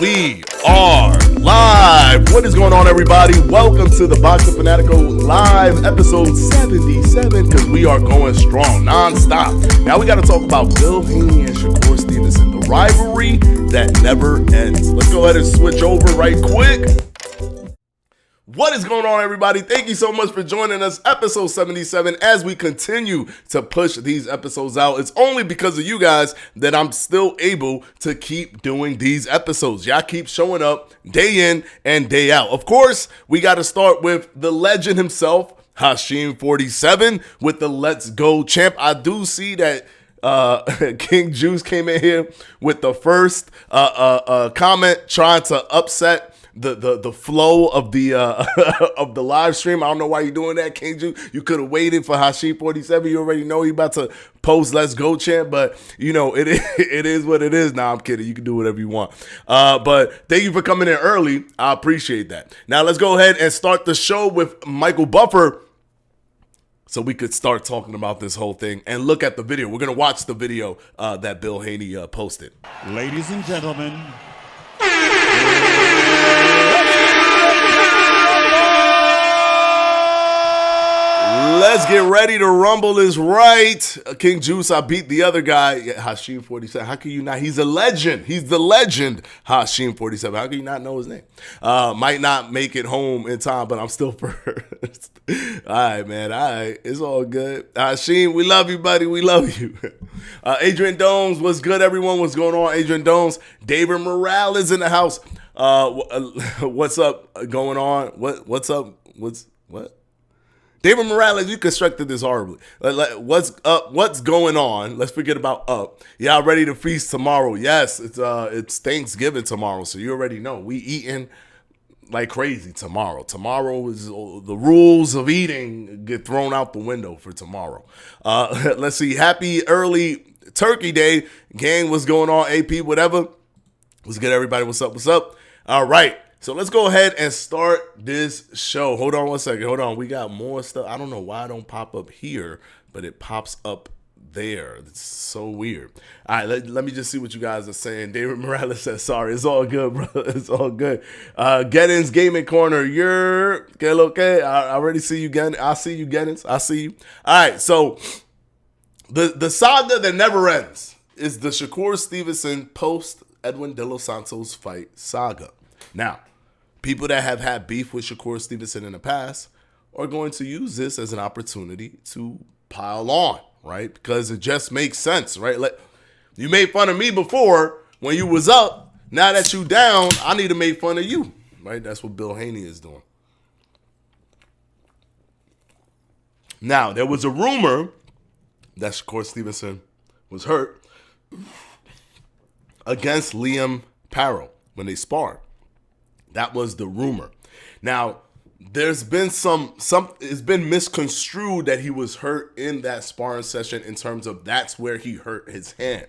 We are live. What is going on, everybody? Welcome to the Boxing Fanatico live episode 77, because we are going strong non-stop. Now we got to talk about Bill Haney and Shakur Stevenson, the rivalry that never ends. Let's go ahead and switch over right quick. What is going on, everybody? Thank you so much for joining us, episode 77. As we continue to push these episodes out, it's only because of you guys that I'm still able to keep doing these episodes. Y'all keep showing up day in and day out. Of course, we got to start with the legend himself, Hashim47, with the Let's Go champ. I do see that King Juice came in here with the first comment trying to upset the flow of the of the live stream. I don't know why you're doing that, King Juice. You could have waited for Hashim47. You already know he about to post Let's Go champ, but you know it is what it is. Nah, I'm kidding. You can do whatever you want. But thank you for coming in early. I appreciate that. Now let's go ahead and start the show with Michael Buffer, so we could start talking about this whole thing and look at the video. We're gonna watch the video that Bill Haney posted. Ladies and gentlemen, let's get ready to rumble is right. King Juice, I beat the other guy, Hashim47. How can you not? He's a legend. He's the legend, Hashim47. How can you not know his name? Might not make it home in time, but I'm still first. All right, man. All right. It's all good. Hashim, we love you, buddy. We love you. Adrian Domes, what's good, everyone? What's going on, Adrian Domes? David Morale is in the house. What's up going on? What's up? What? David Morales, you constructed this horribly. What's up? What's going on? Let's forget about up. Y'all ready to feast tomorrow? Yes, it's Thanksgiving tomorrow, so you already know we eating like crazy tomorrow. Tomorrow is the rules of eating get thrown out the window for tomorrow. Let's see. Happy early Turkey Day, gang. What's going on? AP, whatever. What's good, everybody? What's up? What's up? All right. So let's go ahead and start this show. Hold on one second. Hold on. We got more stuff. I don't know why it don't pop up here, but it pops up there. It's so weird. All right, let me just see what you guys are saying. David Morales says, sorry. It's all good, bro. It's all good. Gettins Gaming Corner. You're okay. I already see you, Gettins. I see you, Gettins. I see you. All right, so the saga that never ends is the Shakur Stevenson post Edwin De Los Santos fight saga. Now, people that have had beef with Shakur Stevenson in the past are going to use this as an opportunity to pile on, right? Because it just makes sense, right? Like, you made fun of me before when you was up. Now that you down, I need to make fun of you, right? That's what Bill Haney is doing. Now, there was a rumor that Shakur Stevenson was hurt against Liam Parrow when they sparred. That was the rumor. Now, there's been it's been misconstrued that he was hurt in that sparring session in terms of that's where he hurt his hand,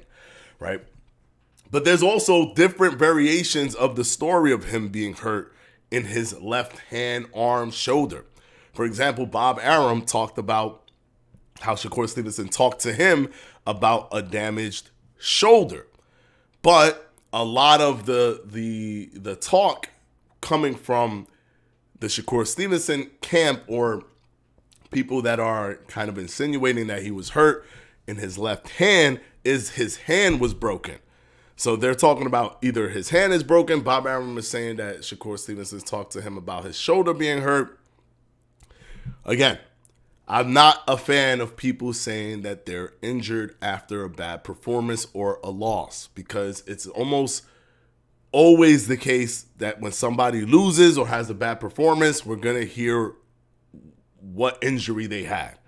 right? But there's also different variations of the story of him being hurt in his left hand, arm, shoulder. For example, Bob Arum talked about how Shakur Stevenson talked to him about a damaged shoulder. But a lot of the talk coming from the Shakur Stevenson camp, or people that are kind of insinuating that he was hurt in his left hand, is his hand was broken. So they're talking about either his hand is broken. Bob Arum is saying that Shakur Stevenson talked to him about his shoulder being hurt. Again, I'm not a fan of people saying that they're injured after a bad performance or a loss, because it's almost always the case that when somebody loses or has a bad performance, we're going to hear what injury they had.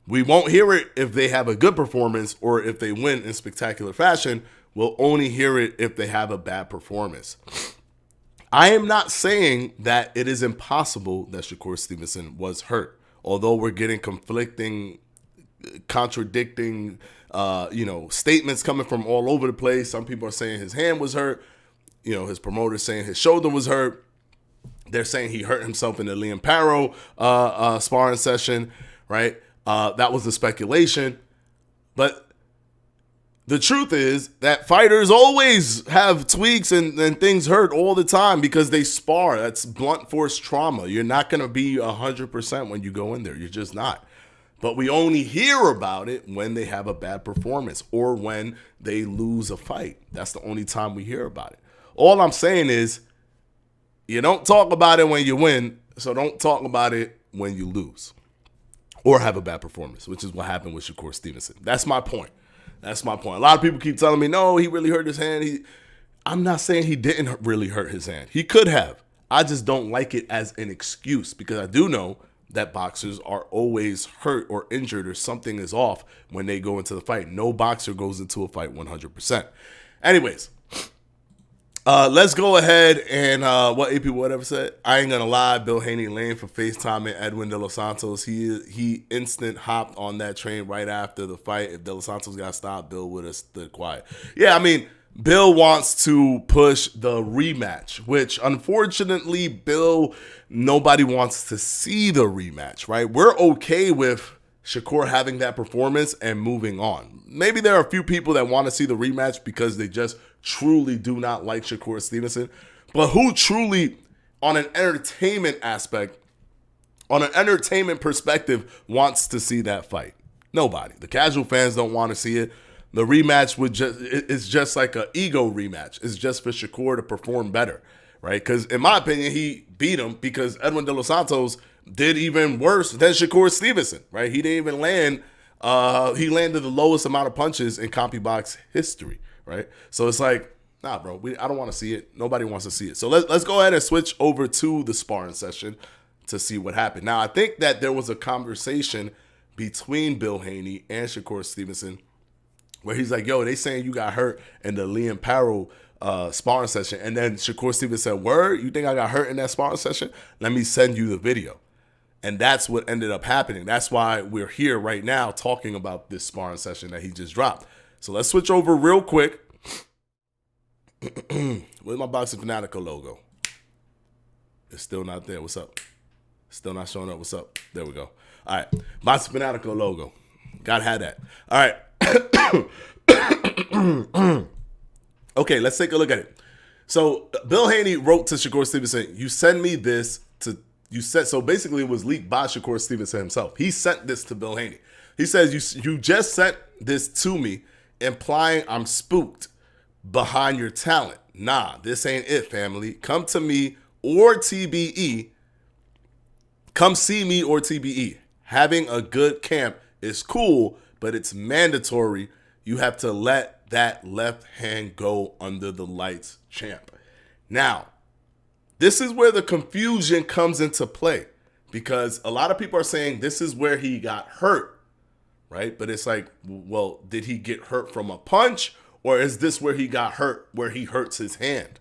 We won't hear it if they have a good performance or if they win in spectacular fashion. We'll only hear it if they have a bad performance. I am not saying that it is impossible that Shakur Stevenson was hurt, although we're getting conflicting, contradicting, statements coming from all over the place. Some people are saying his hand was hurt. His promoter's saying his shoulder was hurt. They're saying he hurt himself in the Liam Parrow sparring session, right? That was the speculation. But the truth is that fighters always have tweaks and things hurt all the time because they spar. That's blunt force trauma. You're not going to be 100% when you go in there. You're just not. But we only hear about it when they have a bad performance or when they lose a fight. That's the only time we hear about it. All I'm saying is you don't talk about it when you win, so don't talk about it when you lose or have a bad performance, which is what happened with Shakur Stevenson. That's my point. That's my point. A lot of people keep telling me, no, he really hurt his hand. I'm not saying he didn't really hurt his hand. He could have. I just don't like it as an excuse because I do know that boxers are always hurt or injured or something is off when they go into the fight. No boxer goes into a fight 100%. Anyways, let's go ahead and what AP whatever said. I ain't gonna lie, Bill Haney lane for FaceTiming Edwin De Los Santos. He instant hopped on that train right after the fight. If De Los Santos got stopped, Bill would have stood quiet. Yeah, I mean, Bill wants to push the rematch, which unfortunately, Bill, nobody wants to see the rematch, right? We're okay with Shakur having that performance and moving on. Maybe there are a few people that want to see the rematch because they just truly do not like Shakur Stevenson. But who truly, on an entertainment aspect, on an entertainment perspective, wants to see that fight? Nobody. The casual fans don't want to see it. The rematch it's just like an ego rematch. It's just for Shakur to perform better, right? Because in my opinion, he beat him because Edwin De Los Santos did even worse than Shakur Stevenson, right? He didn't even land. He landed the lowest amount of punches in CompuBox history, right? So it's like, nah, bro, I don't want to see it. Nobody wants to see it. So let's go ahead and switch over to the sparring session to see what happened. Now, I think that there was a conversation between Bill Haney and Shakur Stevenson where he's like, yo, they saying you got hurt in the Liam Parrow sparring session. And then Shakur Stevenson said, word, you think I got hurt in that sparring session? Let me send you the video. And that's what ended up happening. That's why we're here right now talking about this sparring session that he just dropped. So let's switch over real quick. Where's my Boxing Fanatico logo? It's still not there. What's up? Still not showing up. What's up? There we go. All right. Boxing Fanatico logo. Gotta have that. All right. Okay, let's take a look at it. So Bill Haney wrote to Shakur Stevenson, you send me this to, so basically it was leaked by Shakur Stevenson himself. He sent this to Bill Haney. He says, you just sent this to me, implying I'm spooked behind your talent. Nah, this ain't it, family. Come to me or TBE. Come see me or TBE. Having a good camp is cool, but it's mandatory. You have to let that left hand go under the lights, champ. Now, this is where the confusion comes into play because a lot of people are saying this is where he got hurt, right? But it's like, well, did he get hurt from a punch or is this where he got hurt, where he hurts his hand?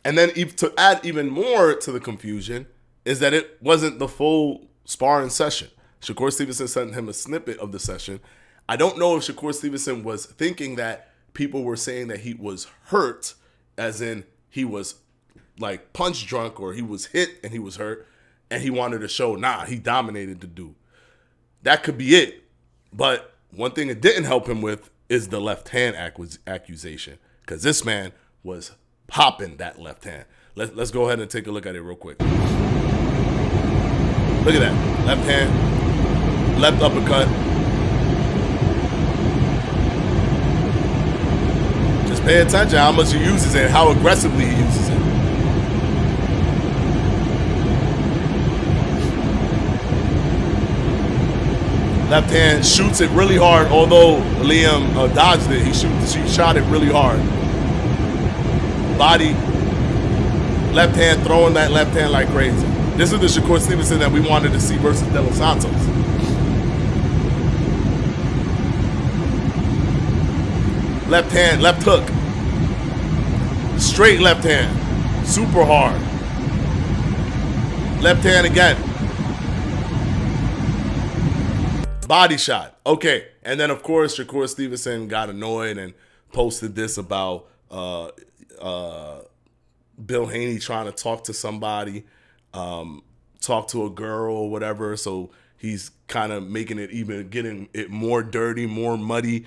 And then to add even more to the confusion is that it wasn't the full sparring session. Shakur Stevenson sent him a snippet of the session. I don't know if Shakur Stevenson was thinking that people were saying that he was hurt, as in he was like punch drunk or he was hit and he was hurt, and he wanted to show, nah, he dominated the dude. That could be it. But one thing it didn't help him with is the left hand accusation, because this man was popping that left hand. Let's go ahead and take a look at it real quick. Look at that. Left hand, left uppercut. Just pay attention how much he uses it, how aggressively he uses it. Left hand shoots it really hard, although Liam dodged it. He shot it really hard. Body, left hand, throwing that left hand like crazy. This is the Shakur Stevenson that we wanted to see versus De Los Santos. Left hand, left hook. Straight left hand. Super hard. Left hand again. Body shot. Okay. And then, of course, Shakur Stevenson got annoyed and posted this about Bill Haney trying to talk to somebody, talk to a girl or whatever. So he's kind of making it even, getting it more dirty, more muddy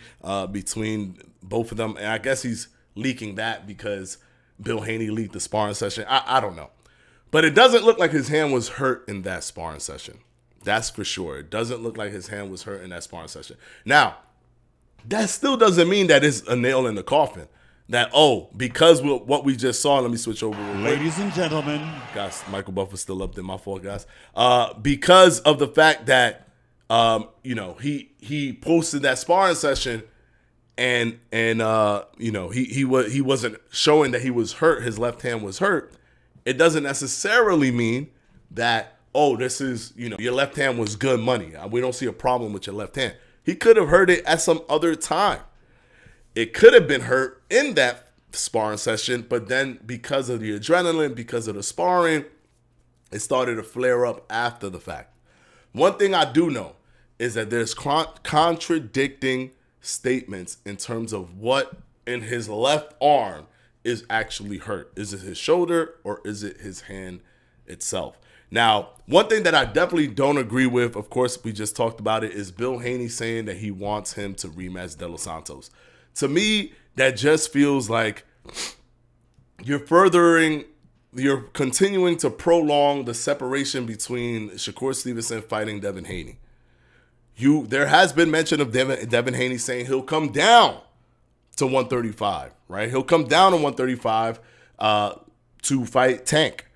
between both of them. And I guess he's leaking that because Bill Haney leaked the sparring session. I don't know. But it doesn't look like his hand was hurt in that sparring session. That's for sure. It doesn't look like his hand was hurt in that sparring session. Now, that still doesn't mean that it's a nail in the coffin. That, because what we just saw, let me switch over. Ladies and gentlemen. Guys, Michael Buffer's still up there. My fault, guys. Because of the fact that, he posted that sparring session and he wasn't showing that he was hurt. His left hand was hurt. It doesn't necessarily mean that, this is, your left hand was good money. We don't see a problem with your left hand. He could have hurt it at some other time. It could have been hurt in that sparring session, but then because of the adrenaline, because of the sparring, it started to flare up after the fact. One thing I do know is that there's contradicting statements in terms of what in his left arm is actually hurt. Is it his shoulder or is it his hand itself? Now, one thing that I definitely don't agree with, of course, we just talked about it, is Bill Haney saying that he wants him to rematch De Los Santos. To me, that just feels like you're continuing to prolong the separation between Shakur Stevenson fighting Devin Haney. There has been mention of Devin Haney saying he'll come down to 135, right? He'll come down to 135 to fight Tank.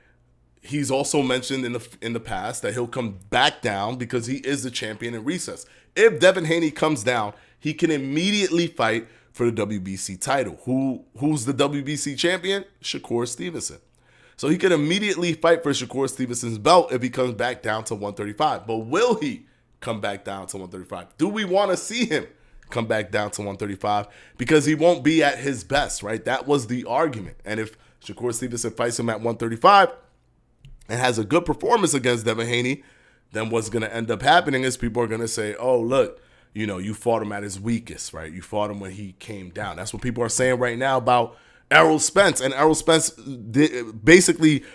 He's also mentioned in the past that he'll come back down because he is the champion in recess. If Devin Haney comes down, he can immediately fight for the WBC title. Who's the WBC champion? Shakur Stevenson. So he can immediately fight for Shakur Stevenson's belt if he comes back down to 135. But will he come back down to 135? Do we want to see him come back down to 135? Because he won't be at his best, right? That was the argument. And if Shakur Stevenson fights him at 135 and has a good performance against Devin Haney, then what's going to end up happening is people are going to say, oh, look, you fought him at his weakest, right? You fought him when he came down. That's what people are saying right now about Errol Spence. And Errol Spence, basically,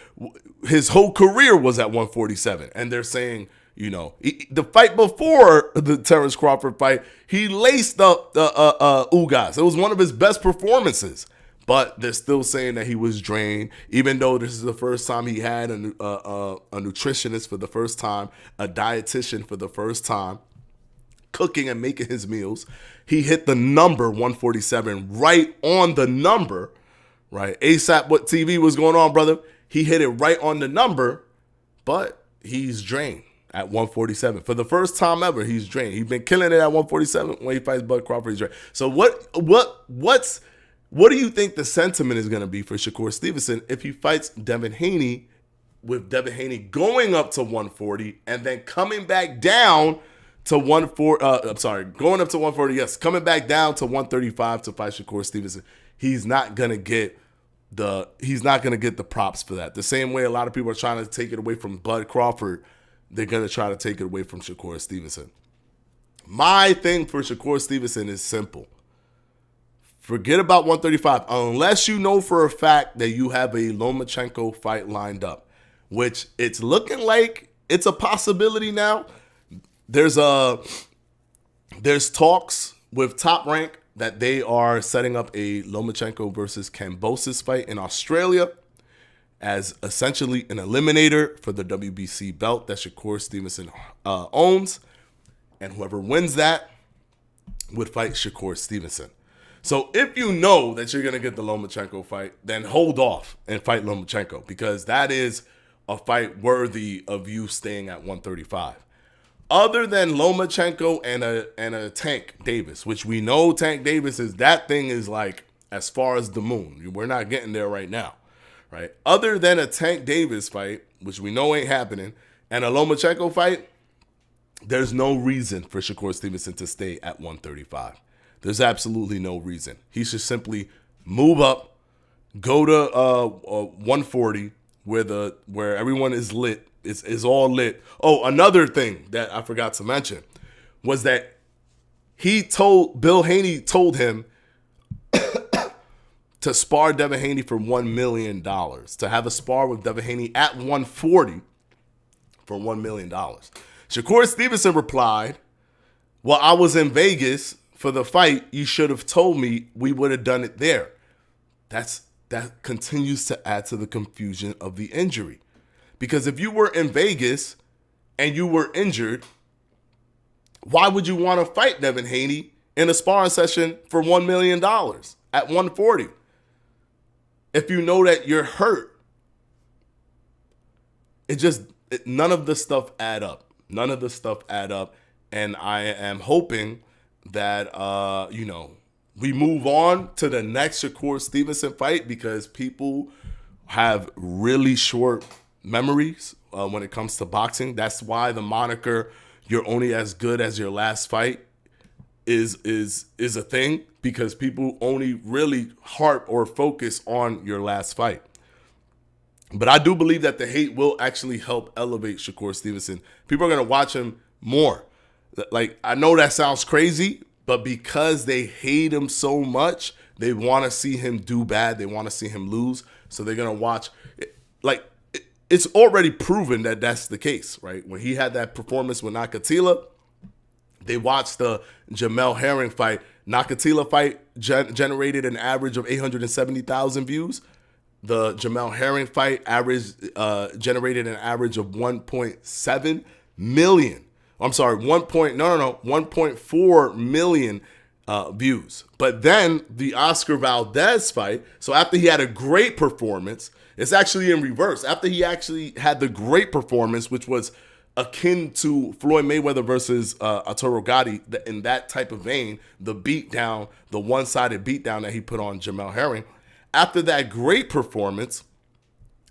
his whole career was at 147. And they're saying, the fight before the Terence Crawford fight, he laced up Ugas. It was one of his best performances. But they're still saying that he was drained, even though this is the first time he had a nutritionist for the first time, a dietitian for the first time, cooking and making his meals. He hit the number 147 right on the number, right? ASAP, what TV was going on, brother? He hit it right on the number, but he's drained at 147. For the first time ever, he's drained. He's been killing it at 147. When he fights Bud Crawford, he's drained. So what do you think the sentiment is going to be for Shakur Stevenson if he fights Devin Haney, with Devin Haney going up to 140 and then coming back down to 140? Going up to 140, yes, coming back down to 135 to fight Shakur Stevenson. He's not going to get the props for that. The same way a lot of people are trying to take it away from Bud Crawford, they're going to try to take it away from Shakur Stevenson. My thing for Shakur Stevenson is simple. Forget about 135, unless you know for a fact that you have a Lomachenko fight lined up, which it's looking like it's a possibility now. There's talks with Top Rank that they are setting up a Lomachenko versus Kambosos fight in Australia as essentially an eliminator for the WBC belt that Shakur Stevenson owns, and whoever wins that would fight Shakur Stevenson. So if you know that you're going to get the Lomachenko fight, then hold off and fight Lomachenko, because that is a fight worthy of you staying at 135. Other than Lomachenko and a Tank Davis, which we know Tank Davis that thing is like as far as the moon. We're not getting there right now, right? Other than a Tank Davis fight, which we know ain't happening, and a Lomachenko fight, there's no reason for Shakur Stevenson to stay at 135. There's absolutely no reason. He should simply move up, go to 140, where everyone is lit. It's all lit. Oh, another thing that I forgot to mention was that Bill Haney told him to spar Devin Haney for $1 million, to have a spar with Devin Haney at 140 for $1 million. Shakur Stevenson replied, well, I was in Vegas for the fight. You should have told me, we would have done it there. That continues to add to the confusion of the injury. Because if you were in Vegas and you were injured, why would you want to fight Devin Haney in a sparring session for $1 million at 140? If you know that you're hurt, none of the stuff add up. None of the stuff add up. And I am hoping that, we move on to the next Shakur Stevenson fight, because people have really short memories when it comes to boxing. That's why the moniker "you're only as good as your last fight" is a thing, because people only really harp or focus on your last fight. But I do believe that the hate will actually help elevate Shakur Stevenson. People are going to watch him more. Like, I know that sounds crazy, but because they hate him so much, they want to see him do bad. They want to see him lose. So they're going to watch. It's already proven that that's the case, right? When he had that performance with Nakatila, they watched the Jamel Herring fight. Nakatila fight generated an average of 870,000 views. The Jamel Herring fight generated an average of 1.7 million. I'm sorry, 1.4 million views. But then the Oscar Valdez fight, so after he had a great performance, it's actually in reverse. After he actually had the great performance, which was akin to Floyd Mayweather versus Arturo Gatti, in that type of vein, the beatdown, the one-sided beatdown that he put on Jamel Herring, after that great performance,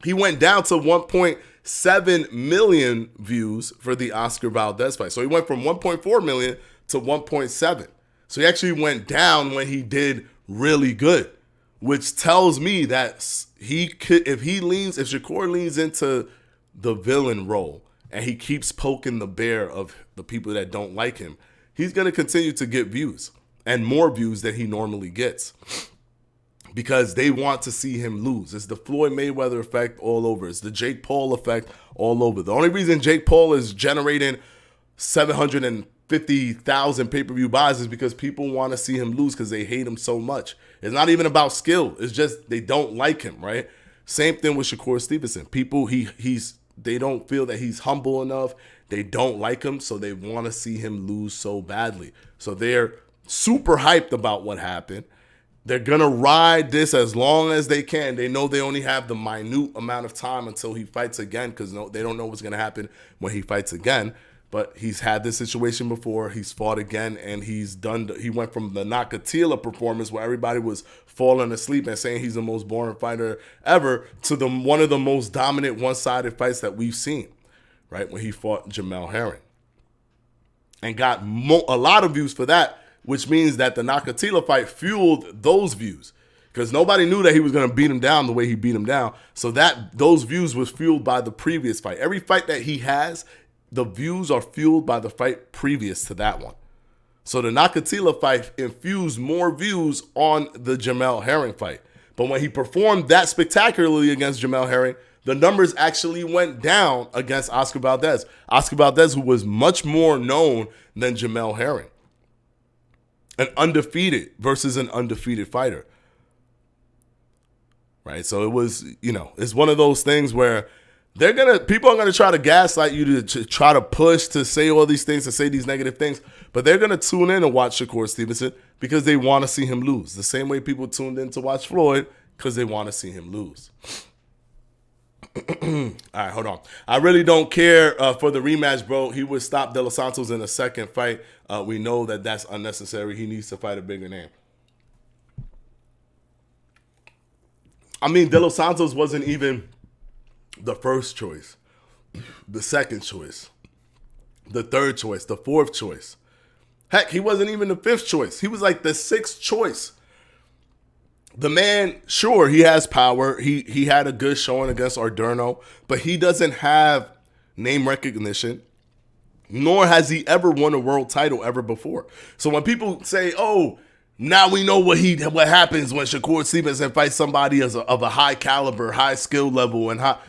he went down to 1.7 million views for the Oscar Valdez fight. So he went from 1.4 million to 1.7. So he actually went down when he did really good, which tells me that if Shakur leans into the villain role and he keeps poking the bear of the people that don't like him, he's going to continue to get views, and more views than he normally gets, because they want to see him lose. It's the Floyd Mayweather effect all over. It's the Jake Paul effect all over. The only reason Jake Paul is generating 750,000 pay-per-view buys is because people want to see him lose, because they hate him so much. It's not even about skill. It's just they don't like him, right? Same thing with Shakur Stevenson. People, they don't feel that he's humble enough. They don't like him, so they want to see him lose so badly. So they're super hyped about what happened. They're going to ride this as long as they can. They know they only have the minute amount of time until he fights again, because they don't know what's going to happen when he fights again. But he's had this situation before. He's fought again, and he went from the Nakatila performance where everybody was falling asleep and saying he's the most boring fighter ever, to one of the most dominant one-sided fights that we've seen, right, when he fought Jamel Herring. And got a lot of views for that, which means that the Nakatila fight fueled those views, because nobody knew that he was going to beat him down the way he beat him down. So those views was fueled by the previous fight. Every fight that he has, the views are fueled by the fight previous to that one. So the Nakatila fight infused more views on the Jamel Herring fight. But when he performed that spectacularly against Jamel Herring, the numbers actually went down against Oscar Valdez. Oscar Valdez, who was much more known than Jamel Herring. An undefeated versus an undefeated fighter. Right? So it was, it's one of those things where people are gonna try to gaslight you to try to push, to say all these things, to say these negative things, but they're gonna tune in and watch Shakur Stevenson because they want to see him lose. The same way people tuned in to watch Floyd, because they want to see him lose. All right, hold on. I really don't care for the rematch, bro. He would stop De Los Santos in a second fight. We know that that's unnecessary. He needs to fight a bigger name. I mean, De Los Santos wasn't even the first choice, the second choice, the third choice, the fourth choice. Heck, he wasn't even the fifth choice. He was like the sixth choice. The man, sure, he has power. He had a good showing against Arderno, but he doesn't have name recognition, nor has he ever won a world title ever before. So when people say, oh, now we know what happens when Shakur Stevenson fights somebody of a high caliber, high skill level, and high,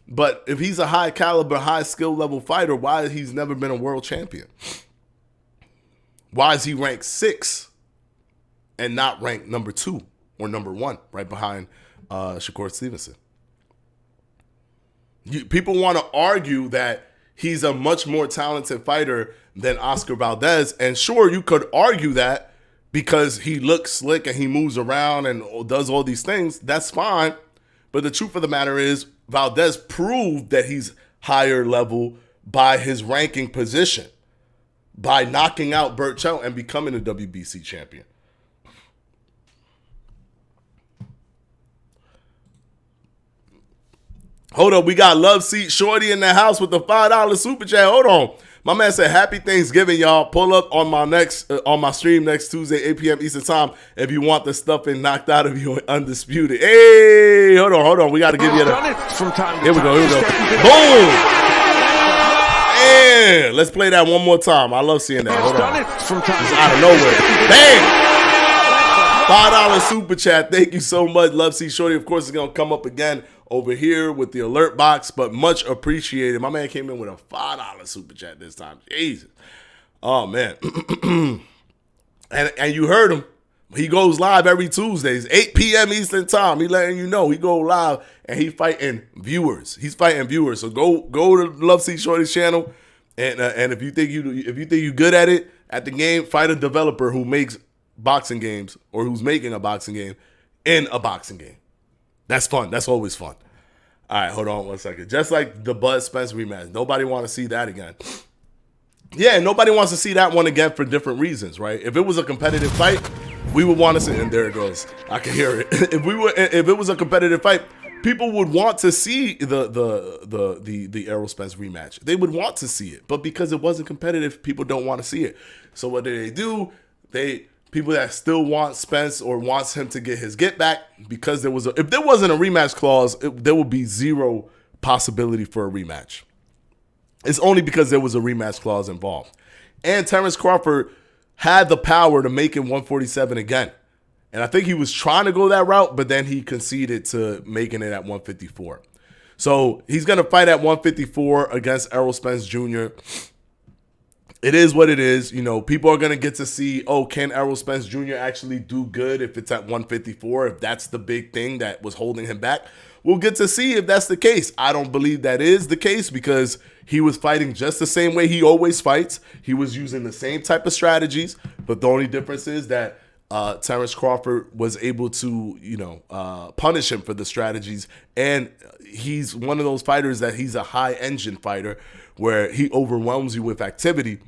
But if he's a high caliber, high skill level fighter, why he's never been a world champion? Why is he ranked 6 and not ranked number 2 or number 1, right behind Shakur Stevenson? People want to argue that he's a much more talented fighter than Oscar Valdez. And sure, you could argue that because he looks slick and he moves around and does all these things. That's fine. But the truth of the matter is, Valdez proved that he's higher level by his ranking position, by knocking out Burchell and becoming a WBC champion. Hold on, we got Love Seat Shorty in the house with the $5 super chat. Hold on. My man said, happy Thanksgiving, y'all. Pull up on my stream next Tuesday, 8 p.m. Eastern time if you want the stuffing knocked out of you on Undisputed. Hey, hold on. We got to give you the... Here we go. Boom! Man, let's play that one more time. I love seeing that. Hold on. It's out of nowhere. Bang! $5 super chat. Thank you so much, Love Seat Shorty. Of course, it's going to come up again over here with the alert box, but much appreciated. My man came in with a $5 super chat this time. Jesus. Oh, man. and you heard him. He goes live every Tuesdays, 8 p.m. Eastern time. He letting you know he go live and he fighting viewers. He's fighting viewers. So go to Love Seat Shorty's channel, and if you think you good at it at the game, fight a developer who makes boxing games or who's making a boxing game in a boxing game. That's fun. That's always fun. All right, hold on one second. Just like the Bud Spence rematch, nobody want to see that again. Yeah, nobody wants to see that one again for different reasons, right? If it was a competitive fight, we would want to see. And there it goes. I can hear it. If it was a competitive fight, people would want to see the Errol Spence rematch. They would want to see it, but because it wasn't competitive, people don't want to see it. So what do? People that still want Spence or wants him to get his get back, because if there wasn't a rematch clause, there would be zero possibility for a rematch. It's only because there was a rematch clause involved. And Terence Crawford had the power to make it 147 again. And I think he was trying to go that route, but then he conceded to making it at 154. So he's going to fight at 154 against Errol Spence Jr. It is what it is. You know, people are going to get to see, can Errol Spence Jr. actually do good if it's at 154, if that's the big thing that was holding him back. We'll get to see if that's the case. I don't believe that is the case because he was fighting just the same way he always fights. He was using the same type of strategies, but the only difference is that Terence Crawford was able to, punish him for the strategies. And he's one of those fighters that he's a high engine fighter where he overwhelms you with activity.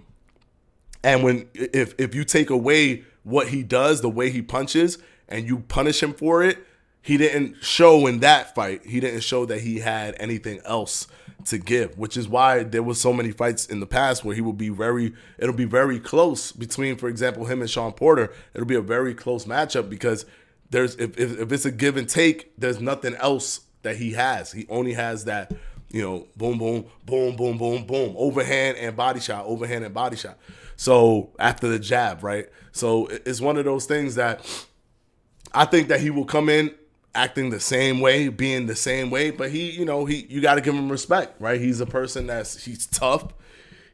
And if you take away what he does, the way he punches, and you punish him for it, he didn't show in that fight. He didn't show that he had anything else to give, which is why there was so many fights in the past where it'll be very close between, for example, him and Sean Porter. It'll be a very close matchup because if it's a give and take, there's nothing else that he has. He only has that, boom, boom, boom, boom, boom, boom, overhand and body shot. So after the jab, right? So it's one of those things that I think that he will come in acting the same way, being the same way, but you got to give him respect, right? He's a person he's tough.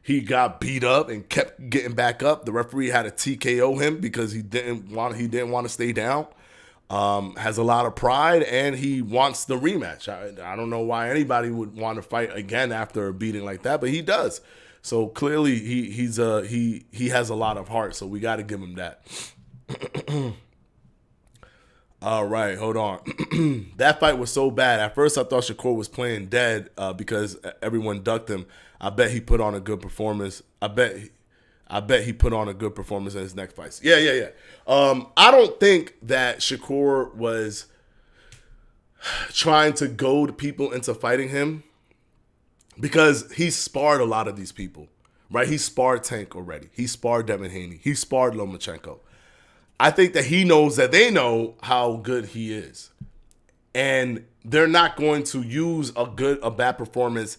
He got beat up and kept getting back up. The referee had to TKO him because he didn't want to stay down. Has a lot of pride and he wants the rematch. I don't know why anybody would want to fight again after a beating like that, but he does. So clearly he has a lot of heart. So we got to give him that. All right, hold on. That fight was so bad. At first, I thought Shakur was playing dead because everyone ducked him. I bet he put on a good performance. I bet he put on a good performance in his next fights. Yeah. I don't think that Shakur was trying to goad people into fighting him because he sparred a lot of these people, right? He sparred Tank already. He sparred Devin Haney. He sparred Lomachenko. I think that he knows that they know how good he is. And they're not going to use a bad performance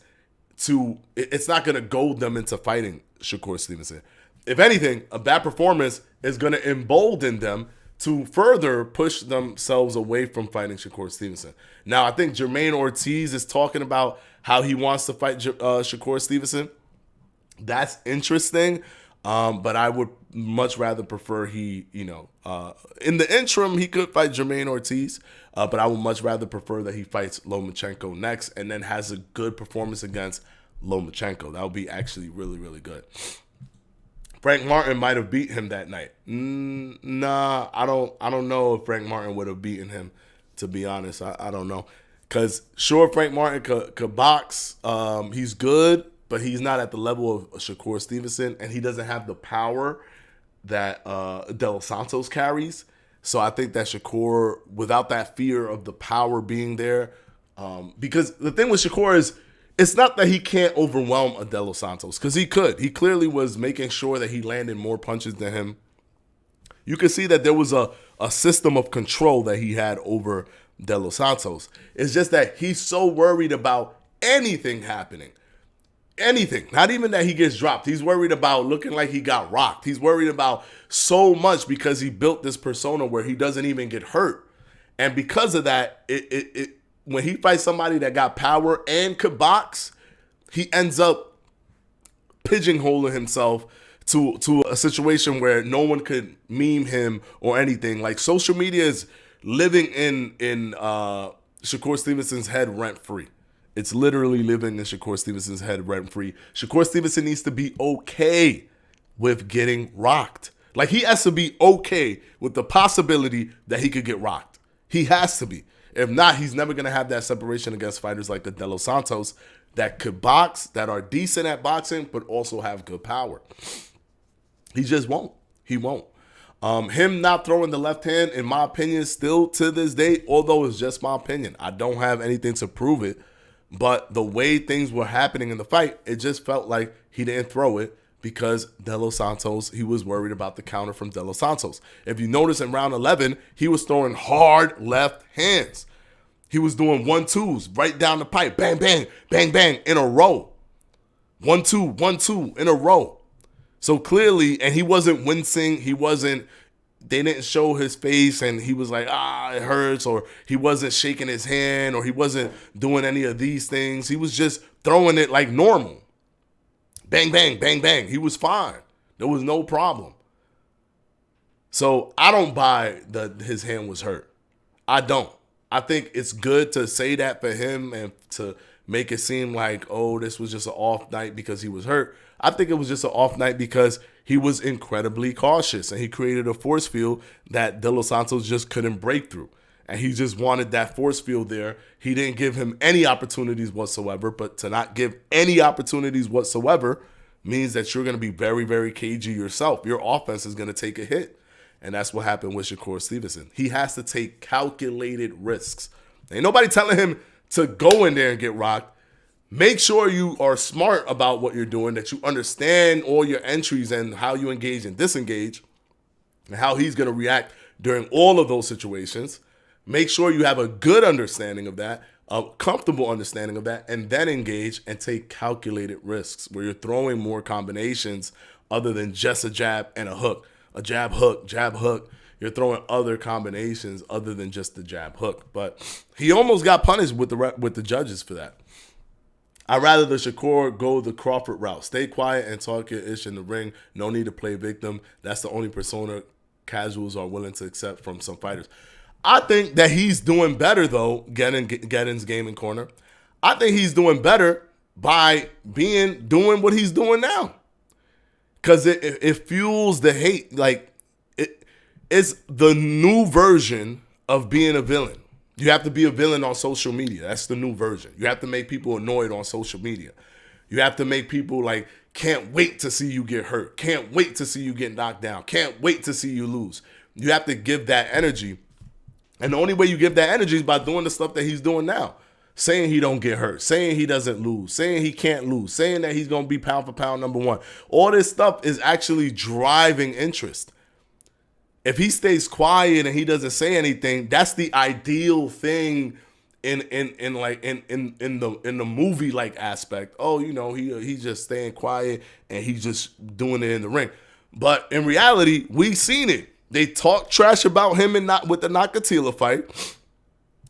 it's not going to goad them into fighting Shakur Stevenson. If anything, a bad performance is going to embolden them to further push themselves away from fighting Shakur Stevenson. Now, I think Jermaine Ortiz is talking about how he wants to fight Shakur Stevenson. That's interesting, but I would much rather prefer he, in the interim, he could fight Jermaine Ortiz, but I would much rather prefer that he fights Lomachenko next and then has a good performance against Lomachenko. That would be actually really, really good. Frank Martin might have beat him that night. Nah, I don't know if Frank Martin would have beaten him, to be honest. I don't know. Because sure, Frank Martin could box. He's good, but he's not at the level of Shakur Stevenson, and he doesn't have the power that De Los Santos carries. So I think that Shakur, without that fear of the power being there, because the thing with Shakur is, it's not that he can't overwhelm a De Los Santos, because he could. He clearly was making sure that he landed more punches than him. You can see that there was a system of control that he had over De Los Santos. It's just that he's so worried about anything happening. Anything. Not even that he gets dropped. He's worried about looking like he got rocked. He's worried about so much because he built this persona where he doesn't even get hurt. And because of that, when he fights somebody that got power and could box, he ends up pigeonholing himself to a situation where no one could meme him or anything. Like, social media is living in Shakur Stevenson's head rent-free. It's literally living in Shakur Stevenson's head rent-free. Shakur Stevenson needs to be okay with getting rocked. Like, he has to be okay with the possibility that he could get rocked. He has to be. If not, he's never going to have that separation against fighters like the De Los Santos that could box, that are decent at boxing, but also have good power. He just won't. He won't. Him not throwing the left hand, in my opinion, still to this day, although it's just my opinion, I don't have anything to prove it, but the way things were happening in the fight, it just felt like he didn't throw it because De Los Santos, he was worried about the counter from De Los Santos. If you notice in round 11, he was throwing hard left hands. He was doing 1-2s right down the pipe. Bang, bang, bang, bang in a row. 1-2, 1-2 in a row. So clearly, and he wasn't wincing. They didn't show his face and he was like, it hurts, or he wasn't shaking his hand, or he wasn't doing any of these things. He was just throwing it like normal. Bang, bang, bang, bang. He was fine. There was no problem. So I don't buy that his hand was hurt. I don't. I think it's good to say that for him and to make it seem like, this was just an off night because he was hurt. I think it was just an off night because he was incredibly cautious and he created a force field that De Los Santos just couldn't break through. And he just wanted that force field there. He didn't give him any opportunities whatsoever, but to not give any opportunities whatsoever means that you're going to be very, very cagey yourself. Your offense is going to take a hit. And that's what happened with Shakur Stevenson. He has to take calculated risks. Ain't nobody telling him to go in there and get rocked. Make sure you are smart about what you're doing, that you understand all your entries and how you engage and disengage, and how he's going to react during all of those situations. Make sure you have a good understanding of that, a comfortable understanding of that, and then engage and take calculated risks where you're throwing more combinations other than just a jab and a hook. A jab, hook. You're throwing other combinations other than just the jab, hook. But he almost got punished with the judges for that. I'd rather the Shakur go the Crawford route. Stay quiet and talk your ish in the ring. No need to play victim. That's the only persona casuals are willing to accept from some fighters. I think that he's doing better, though, Geddon's Gaming Corner. I think he's doing better by doing what he's doing now. Because it fuels the hate. Like, it's the new version of being a villain. You have to be a villain on social media. That's the new version. You have to make people annoyed on social media. You have to make people like, can't wait to see you get hurt. Can't wait to see you get knocked down. Can't wait to see you lose. You have to give that energy. And the only way you give that energy is by doing the stuff that he's doing now. Saying he don't get hurt, saying he doesn't lose, saying he can't lose, saying that he's going to be pound for pound number one. All this stuff is actually driving interest. If he stays quiet and he doesn't say anything, that's the ideal thing in the movie like aspect. He's just staying quiet and he's just doing it in the ring. But in reality, we've seen it. They talk trash about him and not with the Nakatila fight,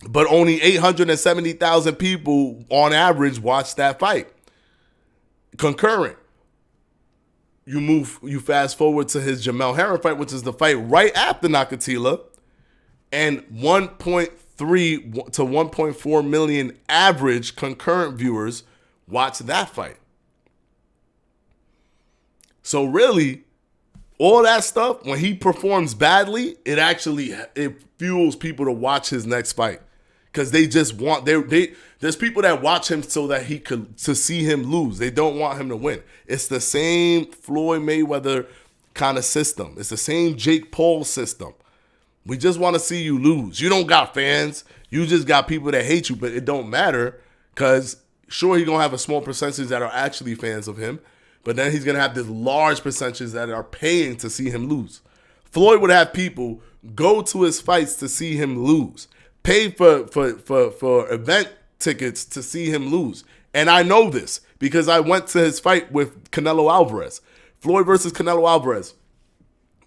but only 870,000 people on average watched that fight. Concurrent. You fast forward to his Jamel Herring fight, which is the fight right after Nakatila, and 1.3 to 1.4 million average concurrent viewers watched that fight. So really, all that stuff, when he performs badly, it fuels people to watch his next fight. Because they just want, there's people that watch him so that to see him lose. They don't want him to win. It's the same Floyd Mayweather kind of system. It's the same Jake Paul system. We just want to see you lose. You don't got fans. You just got people that hate you, but it don't matter because sure, he's going to have a small percentage that are actually fans of him, but then he's going to have this large percentage that are paying to see him lose. Floyd would have people go to his fights to see him lose, pay for event tickets to see him lose. And I know this because I went to his fight with Canelo Alvarez. Floyd versus Canelo Alvarez.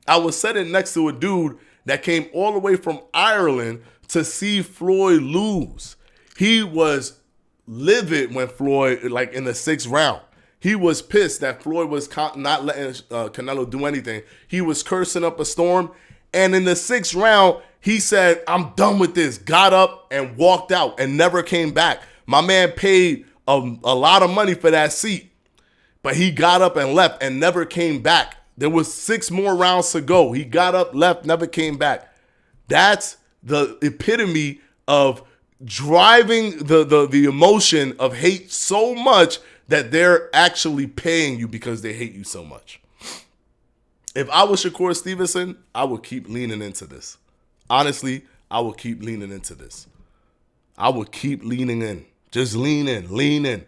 I was sitting next to a dude that came all the way from Ireland to see Floyd lose. He was livid when Floyd, like in the 6th round, he was pissed that Floyd was not letting Canelo do anything. He was cursing up a storm. And in the 6th round, he said, I'm done with this, got up and walked out and never came back. My man paid a lot of money for that seat, but he got up and left and never came back. There was 6 more rounds to go. He got up, left, never came back. That's the epitome of driving the emotion of hate so much that they're actually paying you because they hate you so much. If I was Shakur Stevenson, I would keep leaning into this. Honestly, I would keep leaning into this. I would keep leaning in. Just lean in.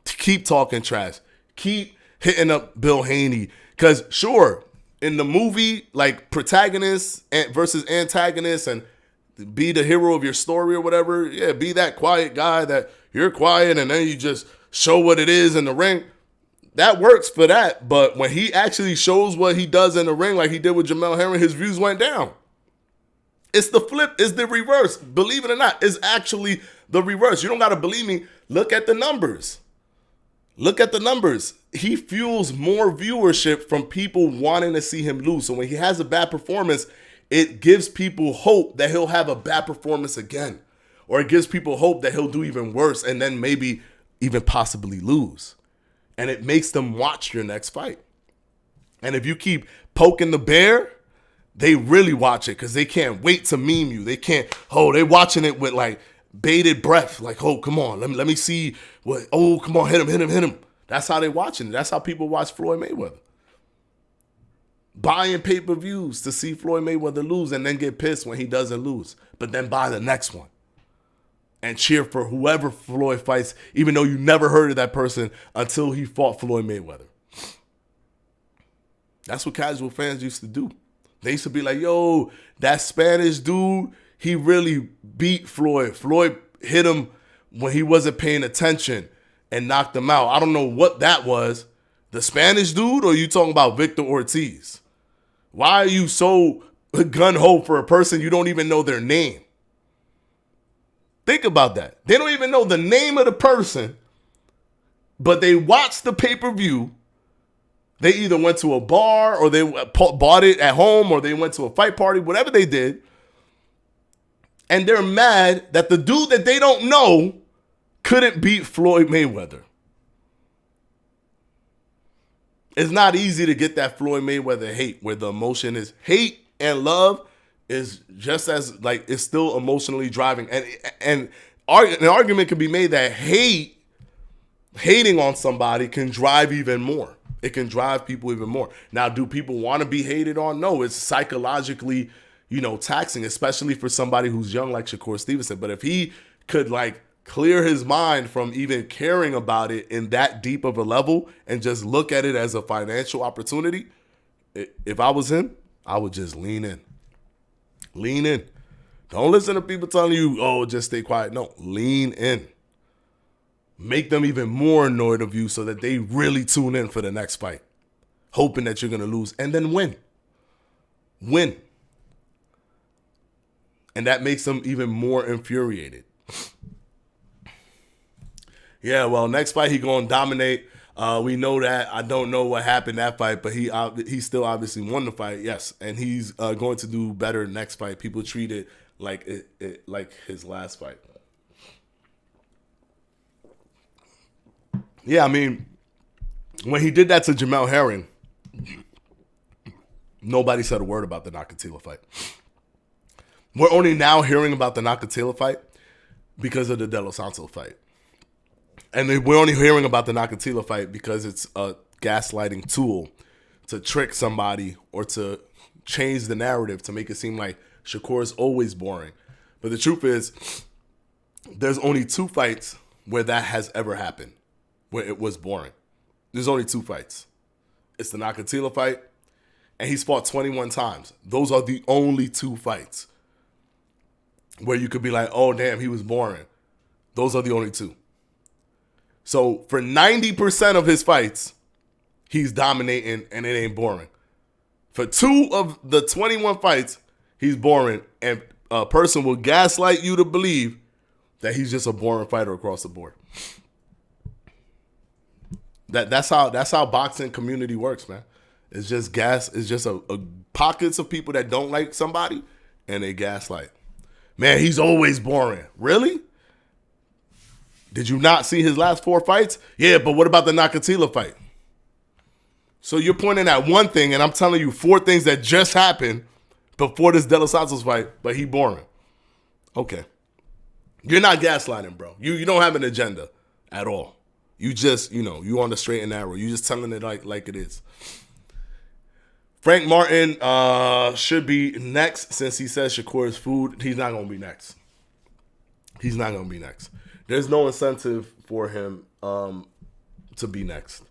Keep talking trash. Keep hitting up Bill Haney. Because sure, in the movie, like protagonist versus antagonist and be the hero of your story or whatever, yeah, be that quiet guy that you're quiet and then you just show what it is in the ring. That works for that. But when he actually shows what he does in the ring, like he did with Jamel Herring, his views went down. It's the flip. It's the reverse. Believe it or not, it's actually the reverse. You don't got to believe me. Look at the numbers. Look at the numbers. He fuels more viewership from people wanting to see him lose. So when he has a bad performance, it gives people hope that he'll have a bad performance again. Or it gives people hope that he'll do even worse and then maybe even possibly lose. And it makes them watch your next fight. And if you keep poking the bear, they really watch it because they can't wait to meme you. They can't, they're watching it with like bated breath. Like, come on, let me see what, come on, hit him. That's how they watching it. That's how people watch Floyd Mayweather. Buying pay-per-views to see Floyd Mayweather lose and then get pissed when he doesn't lose. But then buy the next one. And cheer for whoever Floyd fights, even though you never heard of that person until he fought Floyd Mayweather. That's what casual fans used to do. They used to be like, yo, that Spanish dude, he really beat Floyd. Floyd hit him when he wasn't paying attention and knocked him out. I don't know what that was. The Spanish dude, or you talking about Victor Ortiz? Why are you so gun-ho for a person you don't even know their name? Think about that. They don't even know the name of the person, but they watched the pay-per-view. They either went to a bar or they bought it at home or they went to a fight party, whatever they did. And they're mad that the dude that they don't know couldn't beat Floyd Mayweather. It's not easy to get that Floyd Mayweather hate where the emotion is hate and love is just as like it's still emotionally driving. And an argument can be made that hating on somebody can drive even more. It can drive people even more. Now, do people want to be hated on? No, it's psychologically, taxing, especially for somebody who's young like Shakur Stevenson. But if he could like clear his mind from even caring about it in that deep of a level and just look at it as a financial opportunity, if I was him, I would just lean in. Lean in. Don't listen to people telling you, just stay quiet. No, lean in. Make them even more annoyed of you so that they really tune in for the next fight, hoping that you're going to lose and then win. Win. And that makes him even more infuriated. Yeah, well, next fight he going to dominate. We know that. I don't know what happened that fight, but he still obviously won the fight, yes. And he's going to do better next fight. People treat it like like his last fight. Yeah, I mean, when he did that to Jamel Herring, nobody said a word about the Nakathila fight. We're only now hearing about the Nakathila fight because of the De Los Santos fight. And we're only hearing about the Nakathila fight because it's a gaslighting tool to trick somebody or to change the narrative to make it seem like Shakur is always boring. But the truth is, there's only 2 fights where that has ever happened, where it was boring. There's only 2 fights. It's the Nakathila fight, and he's fought 21 times. Those are the only 2 fights where you could be like, oh, damn, he was boring. Those are the only 2. So for 90% of his fights, he's dominating and it ain't boring. For 2 of the 21 fights, he's boring, and a person will gaslight you to believe that he's just a boring fighter across the board. That's how boxing community works, man. It's just It's just a pockets of people that don't like somebody, and they gaslight. Man, he's always boring. Really? Did you not see his last 4 fights? Yeah, but what about the Nakathila fight? So you're pointing at one thing, and I'm telling you 4 things that just happened before this De Los Santos fight, but he boring. Okay. You're not gaslighting, bro. You don't have an agenda at all. You just, you on the straight and narrow. You just telling it like it is. Frank Martin should be next since he says Shakur is food. He's not going to be next. He's not going to be next. There's no incentive for him to be next.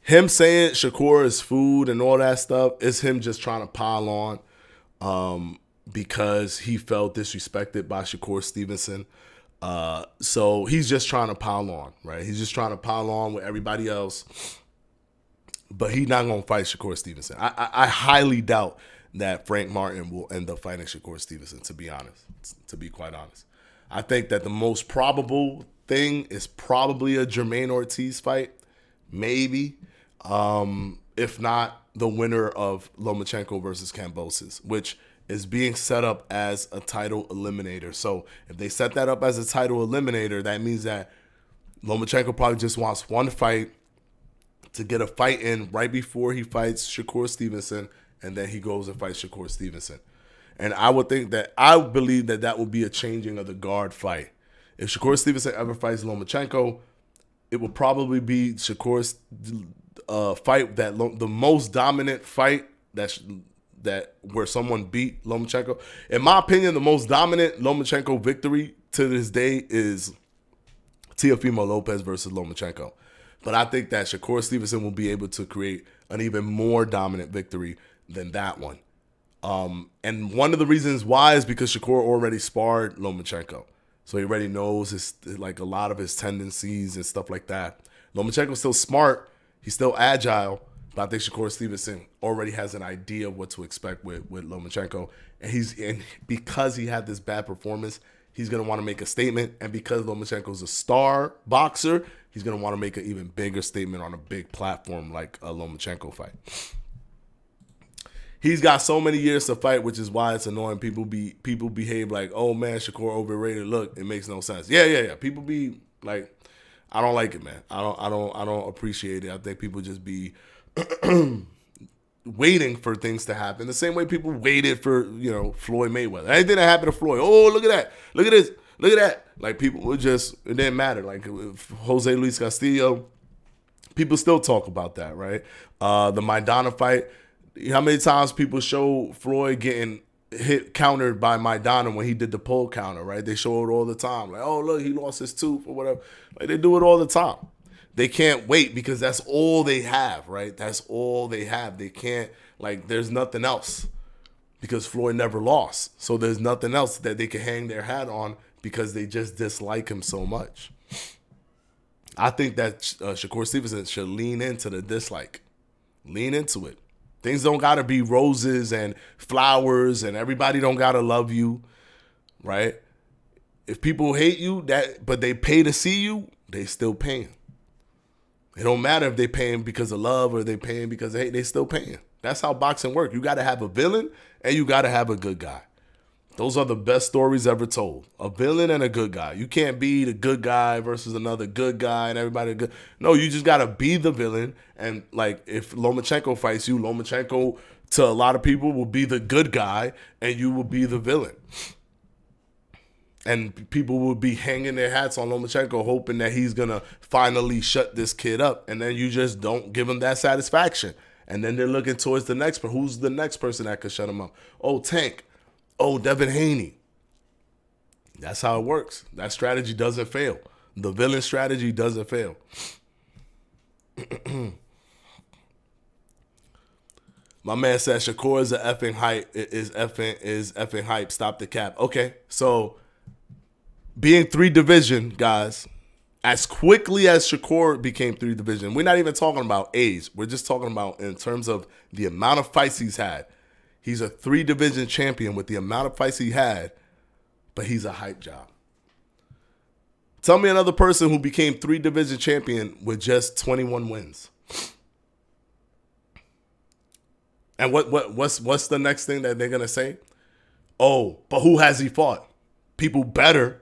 Him saying Shakur is food and all that stuff is him just trying to pile on because he felt disrespected by Shakur Stevenson. So he's just trying to pile on, right? He's just trying to pile on with everybody else. But he's not going to fight Shakur Stevenson. I highly doubt that Frank Martin will end up fighting Shakur Stevenson, to be honest, to be quite honest. I think that the most probable thing is probably a Jermaine Ortiz fight, maybe. If not, the winner of Lomachenko versus Kambosos, which is being set up as a title eliminator. So if they set that up as a title eliminator, that means that Lomachenko probably just wants one fight to get a fight in right before he fights Shakur Stevenson, and then he goes and fights Shakur Stevenson. And I believe that would be a changing of the guard fight. If Shakur Stevenson ever fights Lomachenko, it will probably be Shakur's fight, the most dominant fight that where someone beat Lomachenko. In my opinion, the most dominant Lomachenko victory to this day is Teofimo Lopez versus Lomachenko. But I think that Shakur Stevenson will be able to create an even more dominant victory than that one. And one of the reasons why is because Shakur already sparred Lomachenko. So he already knows a lot of his tendencies and stuff like that. Lomachenko's still smart. He's still agile. But I think Shakur Stevenson already has an idea of what to expect with Lomachenko. And because he had this bad performance, he's going to want to make a statement. And because Lomachenko's a star boxer, he's going to want to make an even bigger statement on a big platform like a Lomachenko fight. He's got so many years to fight, which is why it's annoying. People behave like, oh man, Shakur overrated. Look, it makes no sense. Yeah. People be like, I don't like it, man. I don't appreciate it. I think people just be waiting for things to happen. The same way people waited for, Floyd Mayweather. Anything that happened to Floyd. Oh, look at that. Look at this. Look at that. Like people it didn't matter. Like Jose Luis Castillo, people still talk about that, right? The Maidana fight. How many times people show Floyd getting countered by Maidana when he did the pole counter, right? They show it all the time. Like, oh, look, he lost his tooth or whatever. Like, they do it all the time. They can't wait because that's all they have, right? That's all they have. They can't, there's nothing else because Floyd never lost. So there's nothing else that they can hang their hat on because they just dislike him so much. I think that Shakur Stevenson should lean into the dislike. Lean into it. Things don't got to be roses and flowers and everybody don't got to love you. right? If people hate you, but they pay to see you, they still paying. It don't matter if they paying because of love or they paying because of hate, they still paying. That's how boxing works. You got to have a villain and you got to have a good guy. Those are the best stories ever told. A villain and a good guy. You can't be the good guy versus another good guy and everybody good. No, you just got to be the villain. And like if Lomachenko fights you, Lomachenko to a lot of people will be the good guy and you will be the villain. And people will be hanging their hats on Lomachenko hoping that he's going to finally shut this kid up. And then you just don't give him that satisfaction. And then they're looking towards the next person. Who's the next person that could shut him up? Oh, Tank. Oh, Devin Haney. That's how it works. That strategy doesn't fail. The villain strategy doesn't fail. My man said Shakur is effing hype. Stop the cap. Okay, so being 3 division, guys, as quickly as Shakur became 3 division, we're not even talking about age. We're just talking about in terms of the amount of fights he's had. He's a 3 division champion with the amount of fights he had, but he's a hype job. Tell me another person who became 3 division champion with just 21 wins. And what's the next thing that they're gonna say? Oh, but who has he fought? People better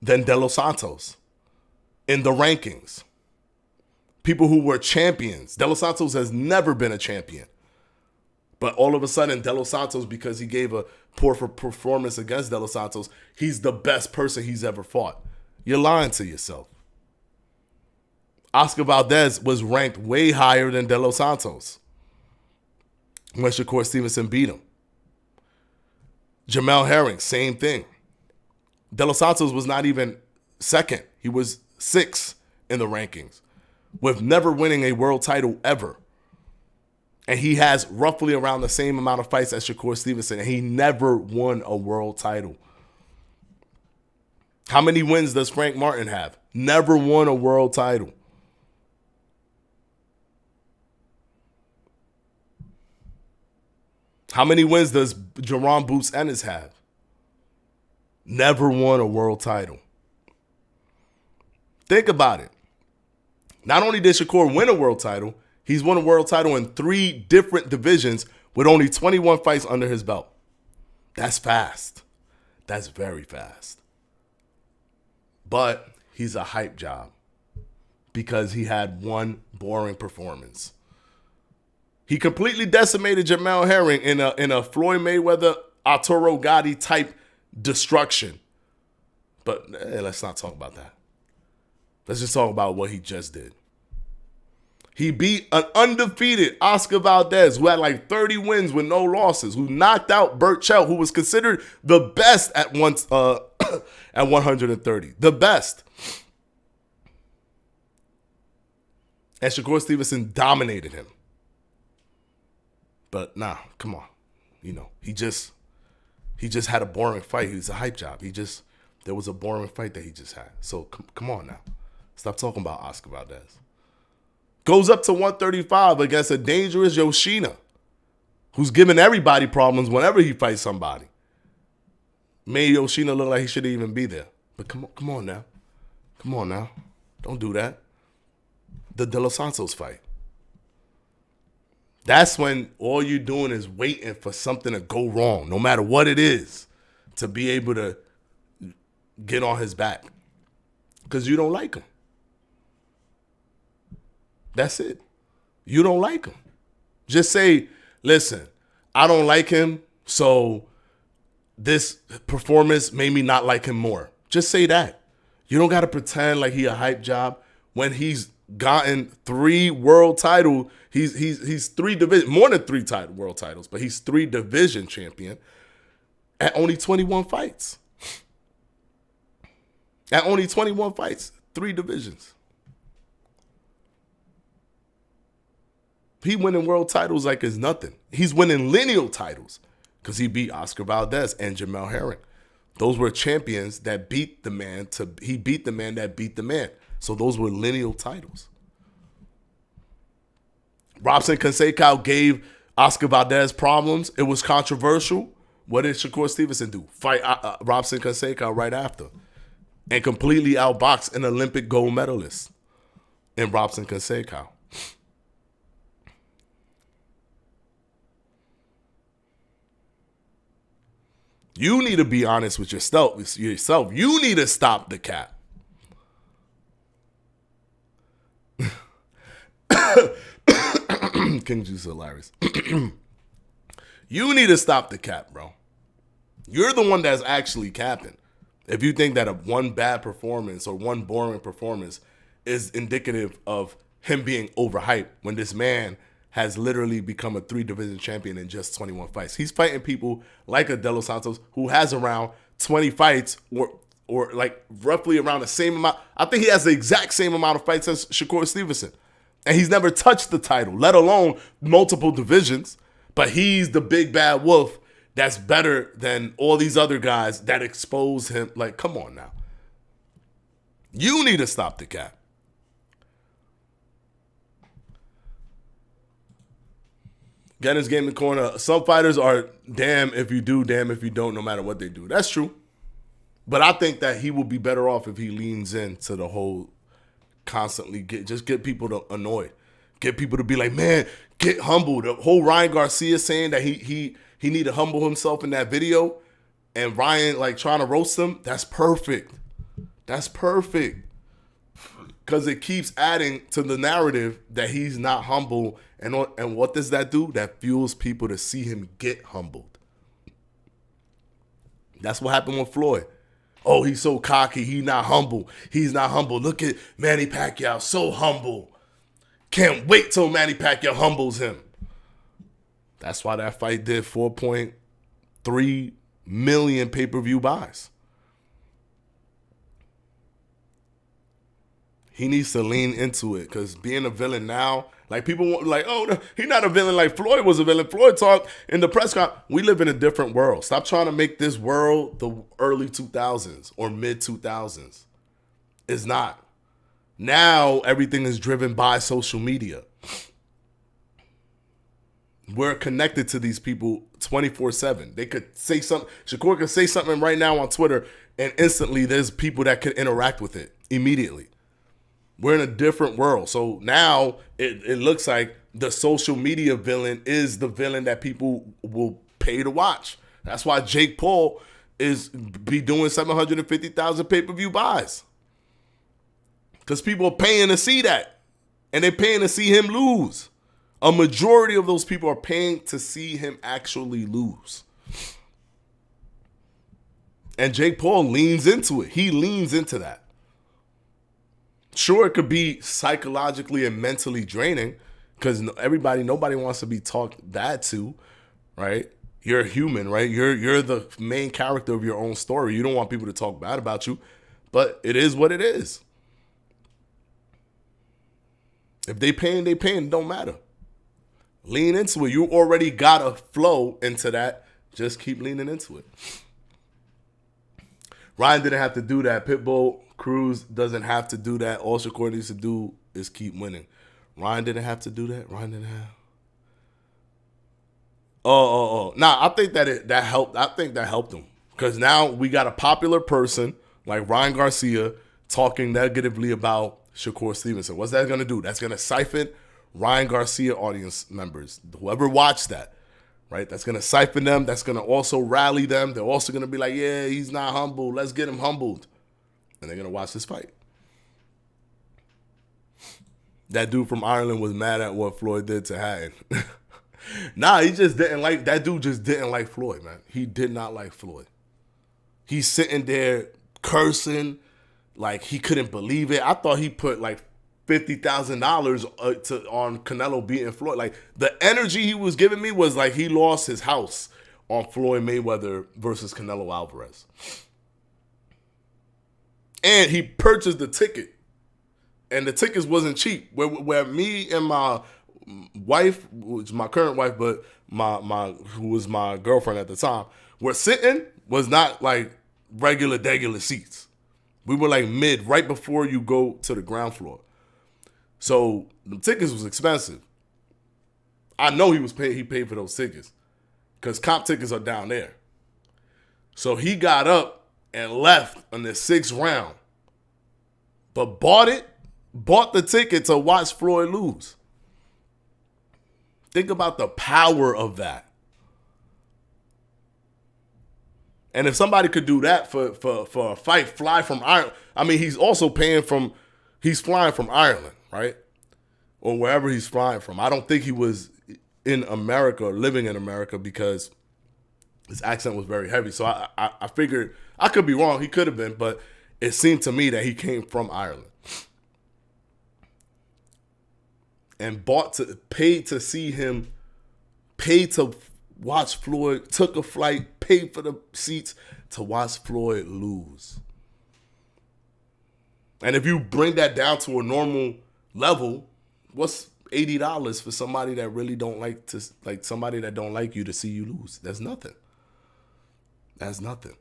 than De Los Santos in the rankings. People who were champions. De Los Santos has never been a champion. But all of a sudden, De Los Santos, because he gave a poor performance against De Los Santos, he's the best person he's ever fought. You're lying to yourself. Oscar Valdez was ranked way higher than De Los Santos when Shakur Stevenson beat him. Jamel Herring, same thing. De Los Santos was not even second. He was 6th in the rankings with never winning a world title ever. And he has roughly around the same amount of fights as Shakur Stevenson, and he never won a world title. How many wins does Frank Martin have? Never won a world title. How many wins does Jerron Boots Ennis have? Never won a world title. Think about it. Not only did Shakur win a world title, he's won a world title in 3 different divisions with only 21 fights under his belt. That's fast. That's very fast. But he's a hype job because he had one boring performance. He completely decimated Jamel Herring in a Floyd Mayweather, Arturo Gatti type destruction. But let's not talk about that. Let's just talk about what he just did. He beat an undefeated Oscar Valdez, who had like 30 wins with no losses, who knocked out Burt Chelt, who was considered the best at 130. The best. And Shakur Stevenson dominated him. But nah, come on. You know, he just had a boring fight. He was a hype job. There was a boring fight that he just had. So come on now. Stop talking about Oscar Valdez. Goes up to 135 against a dangerous Yoshina, who's giving everybody problems whenever he fights somebody. Made Yoshina look like he shouldn't even be there. But come on now. Come on now. Don't do that. The De Los Santos fight. That's when all you're doing is waiting for something to go wrong, no matter what it is, to be able to get on his back. Because you don't like him. That's it. You don't like him. Just say, listen, I don't like him, so this performance made me not like him more. Just say that. You don't got to pretend like he a hype job when he's gotten 3 world titles. He's 3 division, more than 3 world titles, but he's 3 division champion at only 21 fights. At only 21 fights, 3 divisions. He winning world titles like it's nothing. He's winning lineal titles because he beat Oscar Valdez and Jamel Herring. Those were champions that beat the man he beat the man that beat the man. So those were lineal titles. Robson Canseco gave Oscar Valdez problems. It was controversial What did Shakur Stevenson do? Fight Robson Fonseca right after. And completely outbox an Olympic gold medalist in Robson Fonseca. You need to be honest with yourself. You need to stop the cap. King Juice hilarious. You need to stop the cap, bro. You're the one that's actually capping. If you think that one bad performance or one boring performance is indicative of him being overhyped when this man has literally become a 3-division champion in just 21 fights. He's fighting people like a De Los Santos who has around 20 fights or like roughly around the same amount. I think he has the exact same amount of fights as Shakur Stevenson. And he's never touched the title, let alone multiple divisions. But he's the big bad wolf that's better than all these other guys that expose him. Like, come on now. You need to stop the cap. Guinness Gaming Corner. Some fighters are damn if you do, damn if you don't, no matter what they do. That's true. But I think that he will be better off if he leans into the whole constantly get people to annoyed. Get people to be like, man, get humble. The whole Ryan Garcia saying that he need to humble himself in that video and Ryan like trying to roast him. That's perfect. That's perfect. Because it keeps adding to the narrative that he's not humble. And what does that do? That fuels people to see him get humbled. That's what happened with Floyd. Oh, he's so cocky. He's not humble. He's not humble. Look at Manny Pacquiao, so humble. Can't wait till Manny Pacquiao humbles him. That's why that fight did 4.3 million pay-per-view buys. He needs to lean into it because being a villain now, like people want, like, oh, he's not a villain like Floyd was a villain. Floyd talked in the press conference. We live in a different world. Stop trying to make this world the early 2000s or mid 2000s. It's not. Now everything is driven by social media. We're connected to these people 24/7. They could say something. Shakur could say something right now on Twitter, and instantly there's people that can interact with it immediately. We're in a different world. So now it looks like the social media villain is the villain that people will pay to watch. That's why Jake Paul is be doing 750,000 pay-per-view buys. Because people are paying to see that. And they're paying to see him lose. A majority of those people are paying to see him actually lose. And Jake Paul leans into it. He leans into that. Sure, it could be psychologically and mentally draining because nobody wants to be talked bad to, right? You're a human, right? You're the main character of your own story. You don't want people to talk bad about you, but it is what it is. If they paying, they paying. It don't matter. Lean into it. You already got a flow into that. Just keep leaning into it. Ryan didn't have to do that. Pitbull Cruz doesn't have to do that. All Shakur needs to do is keep winning. Ryan didn't have to do that. Ryan didn't have. Nah, I think that helped. I think that helped him because now we got a popular person like Ryan Garcia talking negatively about Shakur Stevenson. What's that going to do? That's going to siphon Ryan Garcia audience members. Whoever watched that, right? That's going to siphon them. That's going to also rally them. They're also going to be like, yeah, he's not humble. Let's get him humbled. And they're going to watch this fight. That dude from Ireland was mad at what Floyd did to Hatton. Nah, he just didn't like, that dude just didn't like Floyd, man. He did not like Floyd. He's sitting there cursing like he couldn't believe it. I thought he put like $50,000 on Canelo beating Floyd. Like the energy he was giving me was like he lost his house on Floyd Mayweather versus Canelo Alvarez. And he purchased the ticket. And the tickets wasn't cheap. Where me and my wife, which is my current wife, but my who was my girlfriend at the time, were sitting was not like regular seats. We were like mid, right before you go to the ground floor. So the tickets was expensive. I know he paid for those tickets. Because comp tickets are down there. So he got up and left in the 6th round, but bought the ticket to watch Floyd lose. Think about the power of that. And if somebody could do that for a fight, fly from Ireland. I mean, he's flying from Ireland, right? Or wherever he's flying from. I don't think he was in America or living in America because his accent was very heavy. So I figured, I could be wrong, he could have been, but it seemed to me that he came from Ireland. And paid to see him, paid to watch Floyd, took a flight, paid for the seats to watch Floyd lose. And if you bring that down to a normal level, what's $80 for somebody that really don't somebody that don't like you to see you lose? That's nothing. That's nothing.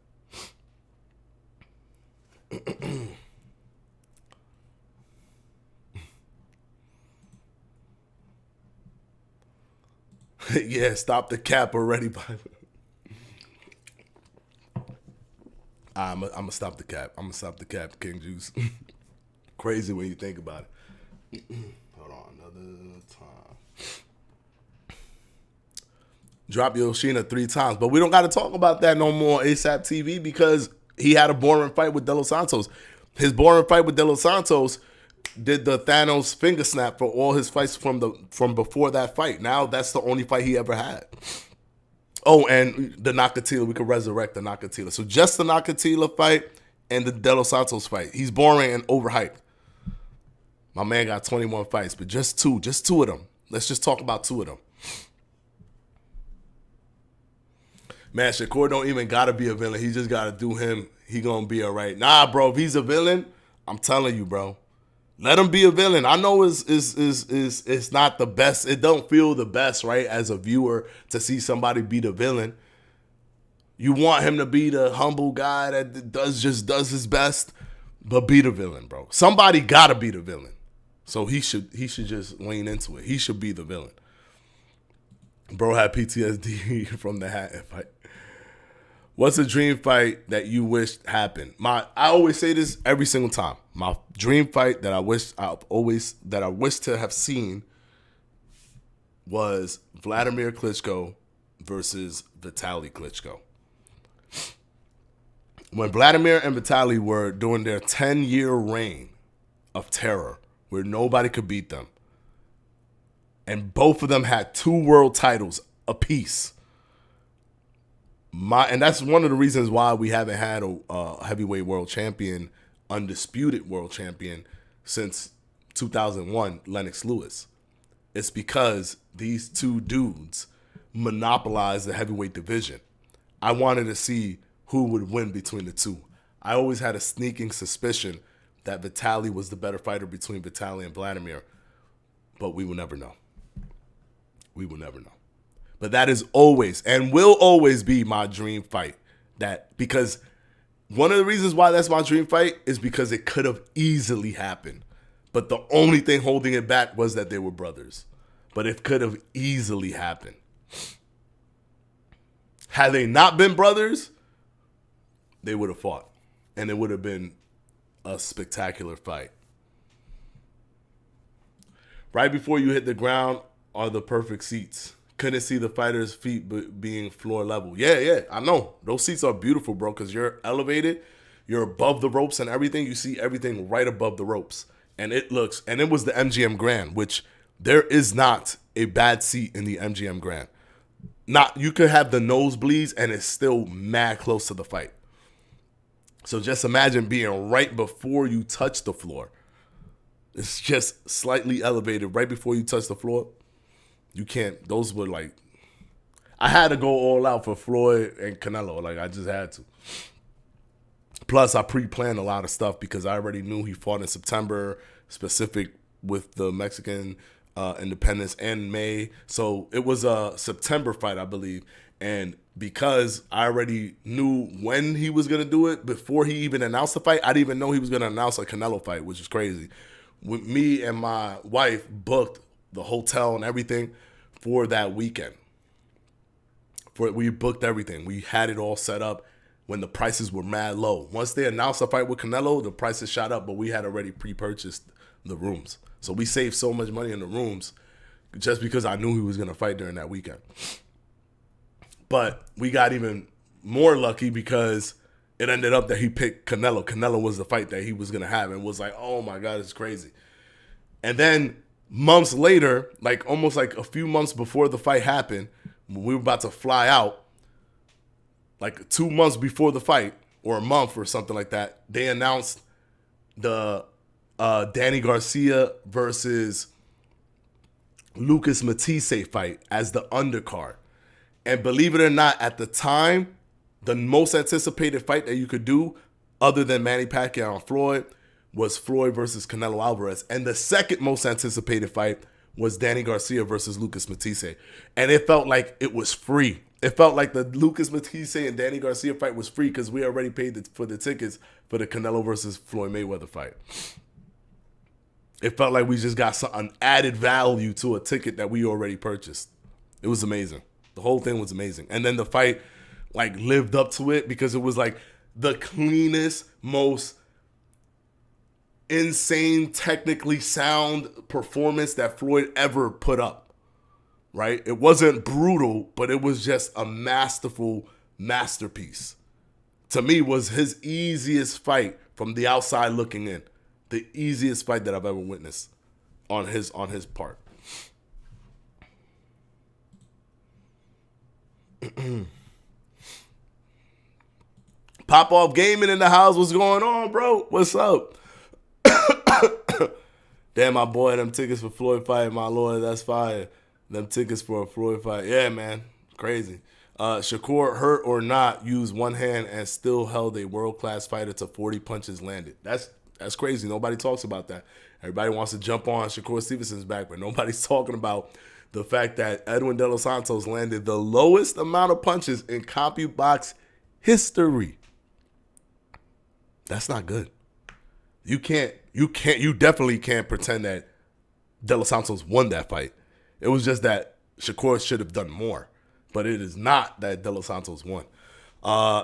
Yeah, stop the cap already. I'm gonna stop the cap. I'm gonna stop the cap, King Juice. Crazy when you think about it. Hold on, another time. Drop Yoshina 3 times, but we don't got to talk about that no more. ASAP TV, because he had a boring fight with De Los Santos. His boring fight with De Los Santos did the Thanos finger snap for all his fights from before that fight. Now that's the only fight he ever had. Oh, and the Nakatila, we could resurrect the Nakatila. So just the Nakatila fight and the De Los Santos fight. He's boring and overhyped. My man got 21 fights, but just two of them. Let's just talk about 2 of them. Man, Shakur don't even gotta be a villain. He just gotta do him. He gonna be all right. Nah, bro, if he's a villain, I'm telling you, bro. Let him be a villain. I know it's not the best. It don't feel the best, right, as a viewer to see somebody be the villain. You want him to be the humble guy that does his best, but be the villain, bro. Somebody gotta be the villain. So he should just lean into it. He should be the villain. Bro had PTSD from the Hatton fight. What's a dream fight that you wished happened? I always say this every single time. My dream fight that I wish to have seen was Vladimir Klitschko versus Vitaly Klitschko. When Vladimir and Vitaly were doing their 10-year reign of terror where nobody could beat them, and both of them had 2 world titles apiece. And that's one of the reasons why we haven't had a heavyweight world champion, undisputed world champion, since 2001, Lennox Lewis. It's because these 2 dudes monopolized the heavyweight division. I wanted to see who would win between the 2. I always had a sneaking suspicion that Vitaly was the better fighter between Vitaly and Vladimir, but we will never know. We will never know. But that is always and will always be my dream fight. Because one of the reasons why that's my dream fight is because it could have easily happened. But the only thing holding it back was that they were brothers. But it could have easily happened. Had they not been brothers, they would have fought. And it would have been a spectacular fight. Right before you hit the ground are the perfect seats. Couldn't see the fighter's feet being floor level. Yeah, I know. Those seats are beautiful, bro, because you're elevated. You're above the ropes and everything. You see everything right above the ropes. And it was the MGM Grand, which there is not a bad seat in the MGM Grand. You could have the nosebleeds and it's still mad close to the fight. So just imagine being right before you touch the floor. It's just slightly elevated right before you touch the floor. You can't, those were I had to go all out for Floyd and Canelo. I just had to. Plus, I pre-planned a lot of stuff because I already knew he fought in September, specific with the Mexican independence, and May. So it was a September fight, I believe. And because I already knew when he was going to do it, before he even announced the fight, I didn't even know he was going to announce a Canelo fight, which is crazy. Me and my wife booked the hotel and everything for that weekend. We booked everything. We had it all set up. when the prices were mad low. Once they announced a fight with Canelo, the prices shot up, but we had already pre-purchased the rooms. So we saved so much money in the rooms just because I knew he was going to fight during that weekend. But we got even more lucky because it ended up that he picked Canelo. Canelo was the fight that he was going to have and was like, oh my God, it's crazy. And then months later, like almost like a few months before the fight happened, when we were about to fly out, like 2 months before the fight, or a month or something like that, they announced the Danny Garcia versus Lucas Matisse fight as the undercard. And believe it or not, at the time, the most anticipated fight that you could do, other than Manny Pacquiao and Floyd, was Floyd versus Canelo Alvarez. And the second most anticipated fight was Danny Garcia versus Lucas Matisse. And it felt like it was free. It felt like the Lucas Matisse and Danny Garcia fight was free because we already paid for the tickets for the Canelo versus Floyd Mayweather fight. It felt like we just got an added value to a ticket that we already purchased. It was amazing. The whole thing was amazing. And then the fight like lived up to it because it was like the cleanest, most insane, technically sound performance that Floyd ever put up. Right? It wasn't brutal, but it was just a masterful masterpiece. To me, was his easiest fight from the outside looking in. The easiest fight that I've ever witnessed on his part. Pop Off Gaming in the house. What's going on, bro? What's up? Damn, my boy, them tickets for Floyd fight, my lord, that's fire. Them tickets for a Floyd fight. Yeah, man. Crazy. Shakur, hurt or not, used one hand and still held a world-class fighter to 40 punches landed. That's crazy. Nobody talks about that. Everybody wants to jump on Shakur Stevenson's back, but nobody's talking about the fact that Edwin De Los Santos landed the lowest amount of punches in CompuBox history. That's not good. You definitely can't pretend that De Los Santos won that fight. It was just that Shakur should have done more. But it is not that De Los Santos won.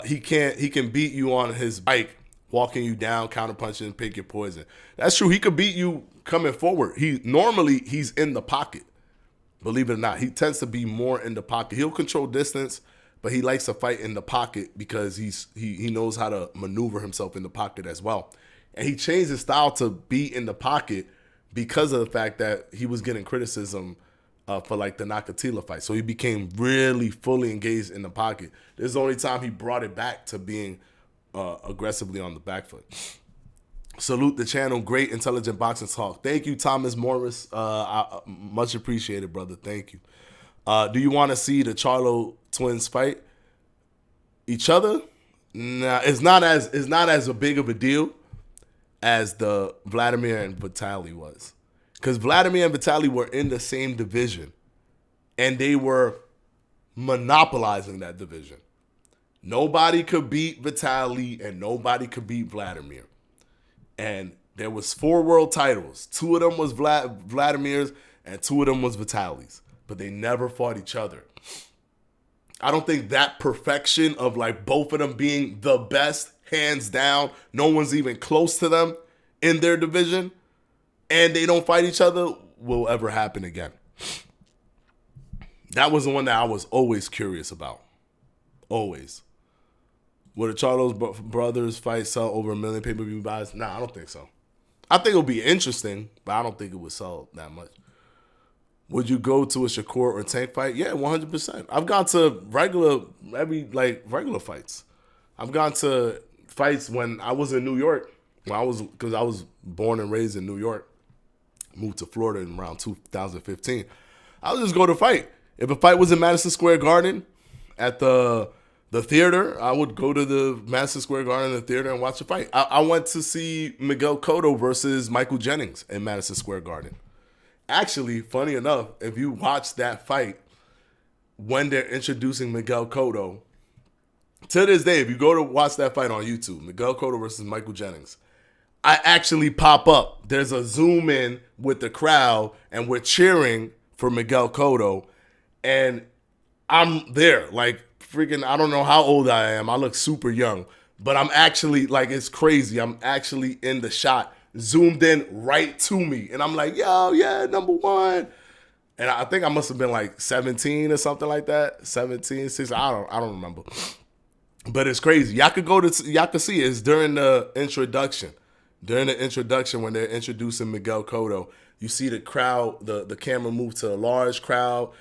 He can beat you on his bike, walking you down, counterpunching, and pick your poison. That's true. He could beat you coming forward. Normally he's in the pocket. Believe it or not. He tends to be more in the pocket. He'll control distance, but he likes to fight in the pocket because he knows how to maneuver himself in the pocket as well. And he changed his style to be in the pocket because of the fact that he was getting criticism for like the Nakatila fight. So he became really fully engaged in the pocket. This is the only time he brought it back to being aggressively on the back foot. Salute the channel. Great intelligent boxing talk. Thank you, Thomas Morris. Much appreciated, brother. Thank you. Do you want to see the Charlo twins fight each other? Nah, it's not as big of a deal as the Vladimir and Vitaly was. Because Vladimir and Vitaly were in the same division, and they were monopolizing that division. Nobody could beat Vitaly, and nobody could beat Vladimir. And there was 4 world titles. 2 of them was Vladimir's, and 2 of them was Vitaly's. But they never fought each other. I don't think that perfection of like both of them being the best, hands down, no one's even close to them in their division, and they don't fight each other, will ever happen again. That was the one that I was always curious about. Always. Will the Charlos brothers fight sell over 1 million pay-per-view buys? Nah, I don't think so. I think it'll be interesting, but I don't think it would sell that much. Would you go to a Shakur or Tank fight? Yeah, 100%. I've gone to regular fights. I've gone to fights when I was in New York. Because I was born and raised in New York. Moved to Florida in around 2015. I would just go to fight. If a fight was in Madison Square Garden at the theater, I would go to the Madison Square Garden, the theater, and watch the fight. I went to see Miguel Cotto versus Michael Jennings in Madison Square Garden. Actually, funny enough, if you watch that fight, when they're introducing Miguel Cotto, to this day, if you go to watch that fight on YouTube, Miguel Cotto versus Michael Jennings, I actually pop up. There's a zoom in with the crowd, and we're cheering for Miguel Cotto. And I'm there. Like, freaking, I don't know how old I am. I look super young. But I'm actually, like, it's crazy. I'm actually in the shot, zoomed in right to me. And I'm like, yo, yeah, number one. And I think I must have been like 17 or something like that. 17, 16, I don't remember. But it's crazy. Y'all could see it. It's during the introduction. During the introduction, when they're introducing Miguel Cotto, you see the crowd, the camera move to a large crowd,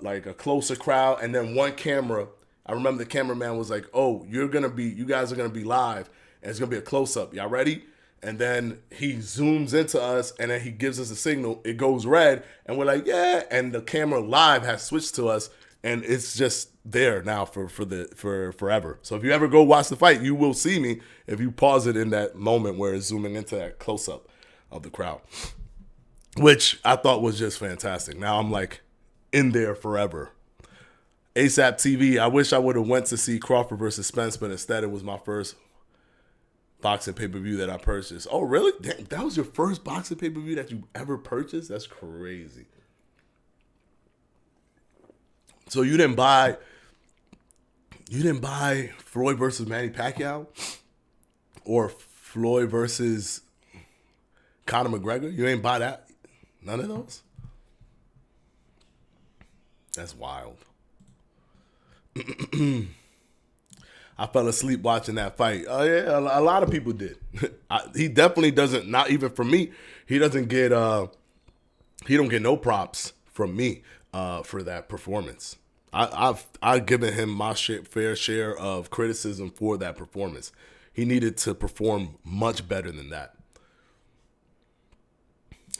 like a closer crowd, and then one camera. I remember the cameraman was like, "Oh, you guys are gonna be live, and it's gonna be a close up. Y'all ready?" And then he zooms into us, and then he gives us a signal. It goes red, and we're like, "Yeah!" And the camera live has switched to us, and it's just there now for forever. So if you ever go watch the fight, you will see me if you pause it in that moment where it's zooming into that close up of the crowd, which I thought was just fantastic. Now I'm like in there forever. ASAP TV. I wish I would have went to see Crawford versus Spence, but instead it was my first boxing pay-per-view that I purchased. Oh, really? Damn, that was your first boxing pay-per-view that you ever purchased? That's crazy. So you didn't buy Floyd versus Manny Pacquiao or Floyd versus Conor McGregor? You ain't buy that? None of those? That's wild. I fell asleep watching that fight. Oh yeah, a lot of people did. He definitely doesn't. Not even for me. He doesn't get. He don't get no props from me for that performance. I've given him my fair share of criticism for that performance. He needed to perform much better than that.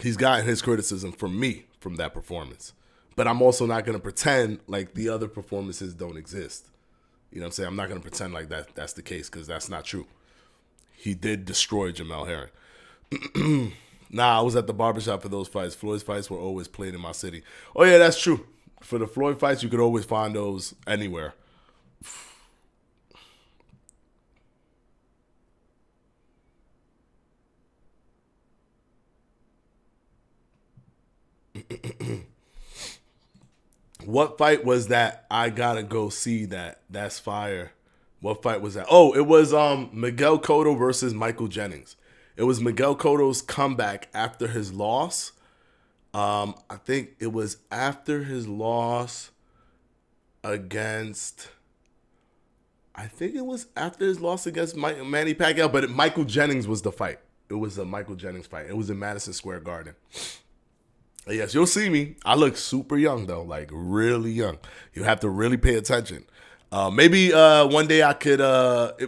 He's gotten his criticism from me from that performance. But I'm also not going to pretend like the other performances don't exist. You know what I'm saying? I'm not going to pretend like that's the case because that's not true. He did destroy Jamel Herring. Nah, I was at the barbershop for those fights. Floyd's fights were always played in my city. Oh, yeah, that's true. For the Floyd fights, you could always find those anywhere. What fight was that? I gotta go see that. That's fire. What fight was that? Oh, it was Miguel Cotto versus Michael Jennings. It was Miguel Cotto's comeback after his loss. I think it was after his loss against. I think it was after his loss against Manny Pacquiao, but Michael Jennings was the fight. It was a Michael Jennings fight. It was in Madison Square Garden. Yes, you'll see me. I look super young though, like really young. You have to really pay attention. Maybe one day I could.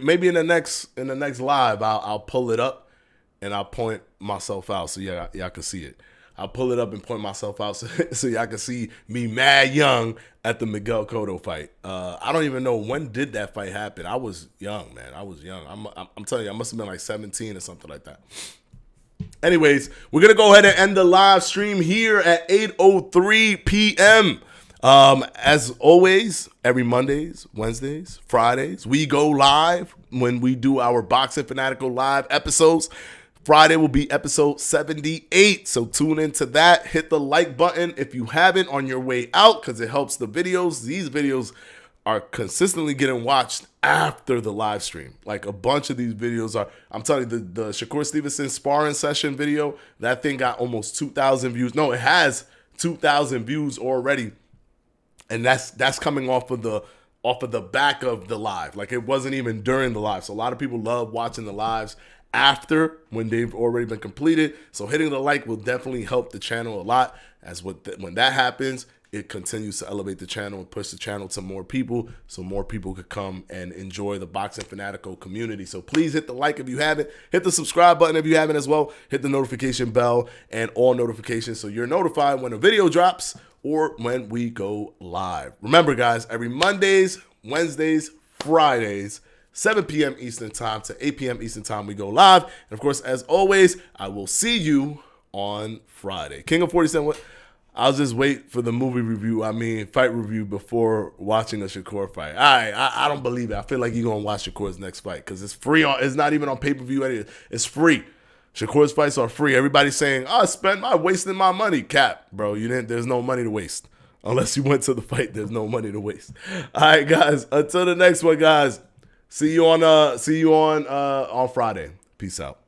Maybe in the next live, I'll pull it up and I'll point myself out so y'all can see it. I'll pull it up and point myself out so y'all can see me mad young at the Miguel Cotto fight. I don't even know when did that fight happen. I was young, man. I was young. I'm telling you, I must have been like 17 or something like that. Anyways, we're going to go ahead and end the live stream here at 8:03 p.m. As always, every Mondays, Wednesdays, Fridays, we go live when we do our Boxing Fanatico live episodes. Friday will be episode 78, so tune into that. Hit the like button if you haven't on your way out because it helps the videos. These videos are consistently getting watched after the live stream. Like a bunch of these videos are, I'm telling you, the Shakur Stevenson sparring session video, that thing got almost 2,000 views. No, it has 2,000 views already. And that's coming off of the back of the live. Like it wasn't even during the live. So a lot of people love watching the lives after when they've already been completed. So hitting the like will definitely help the channel a lot. When that happens, it continues to elevate the channel and push the channel to more people so more people could come and enjoy the Boxing Fanatico community. So please hit the like if you haven't. Hit the subscribe button if you haven't as well. Hit the notification bell and all notifications so you're notified when a video drops or when we go live. Remember, guys, every Mondays, Wednesdays, Fridays, 7 p.m. Eastern Time to 8 p.m. Eastern Time, we go live. And, of course, as always, I will see you on Friday. King of 47, I'll just wait for the fight review before watching a Shakur fight. I don't believe it. I feel like you're going to watch Shakur's next fight because it's free. It's not even on pay-per-view. It's free. Shakur's fights are free. Everybody's saying, I'm wasting my money. Cap, bro. There's no money to waste. Unless you went to the fight, there's no money to waste. All right, guys. Until the next one, guys. See you on Friday. Peace out.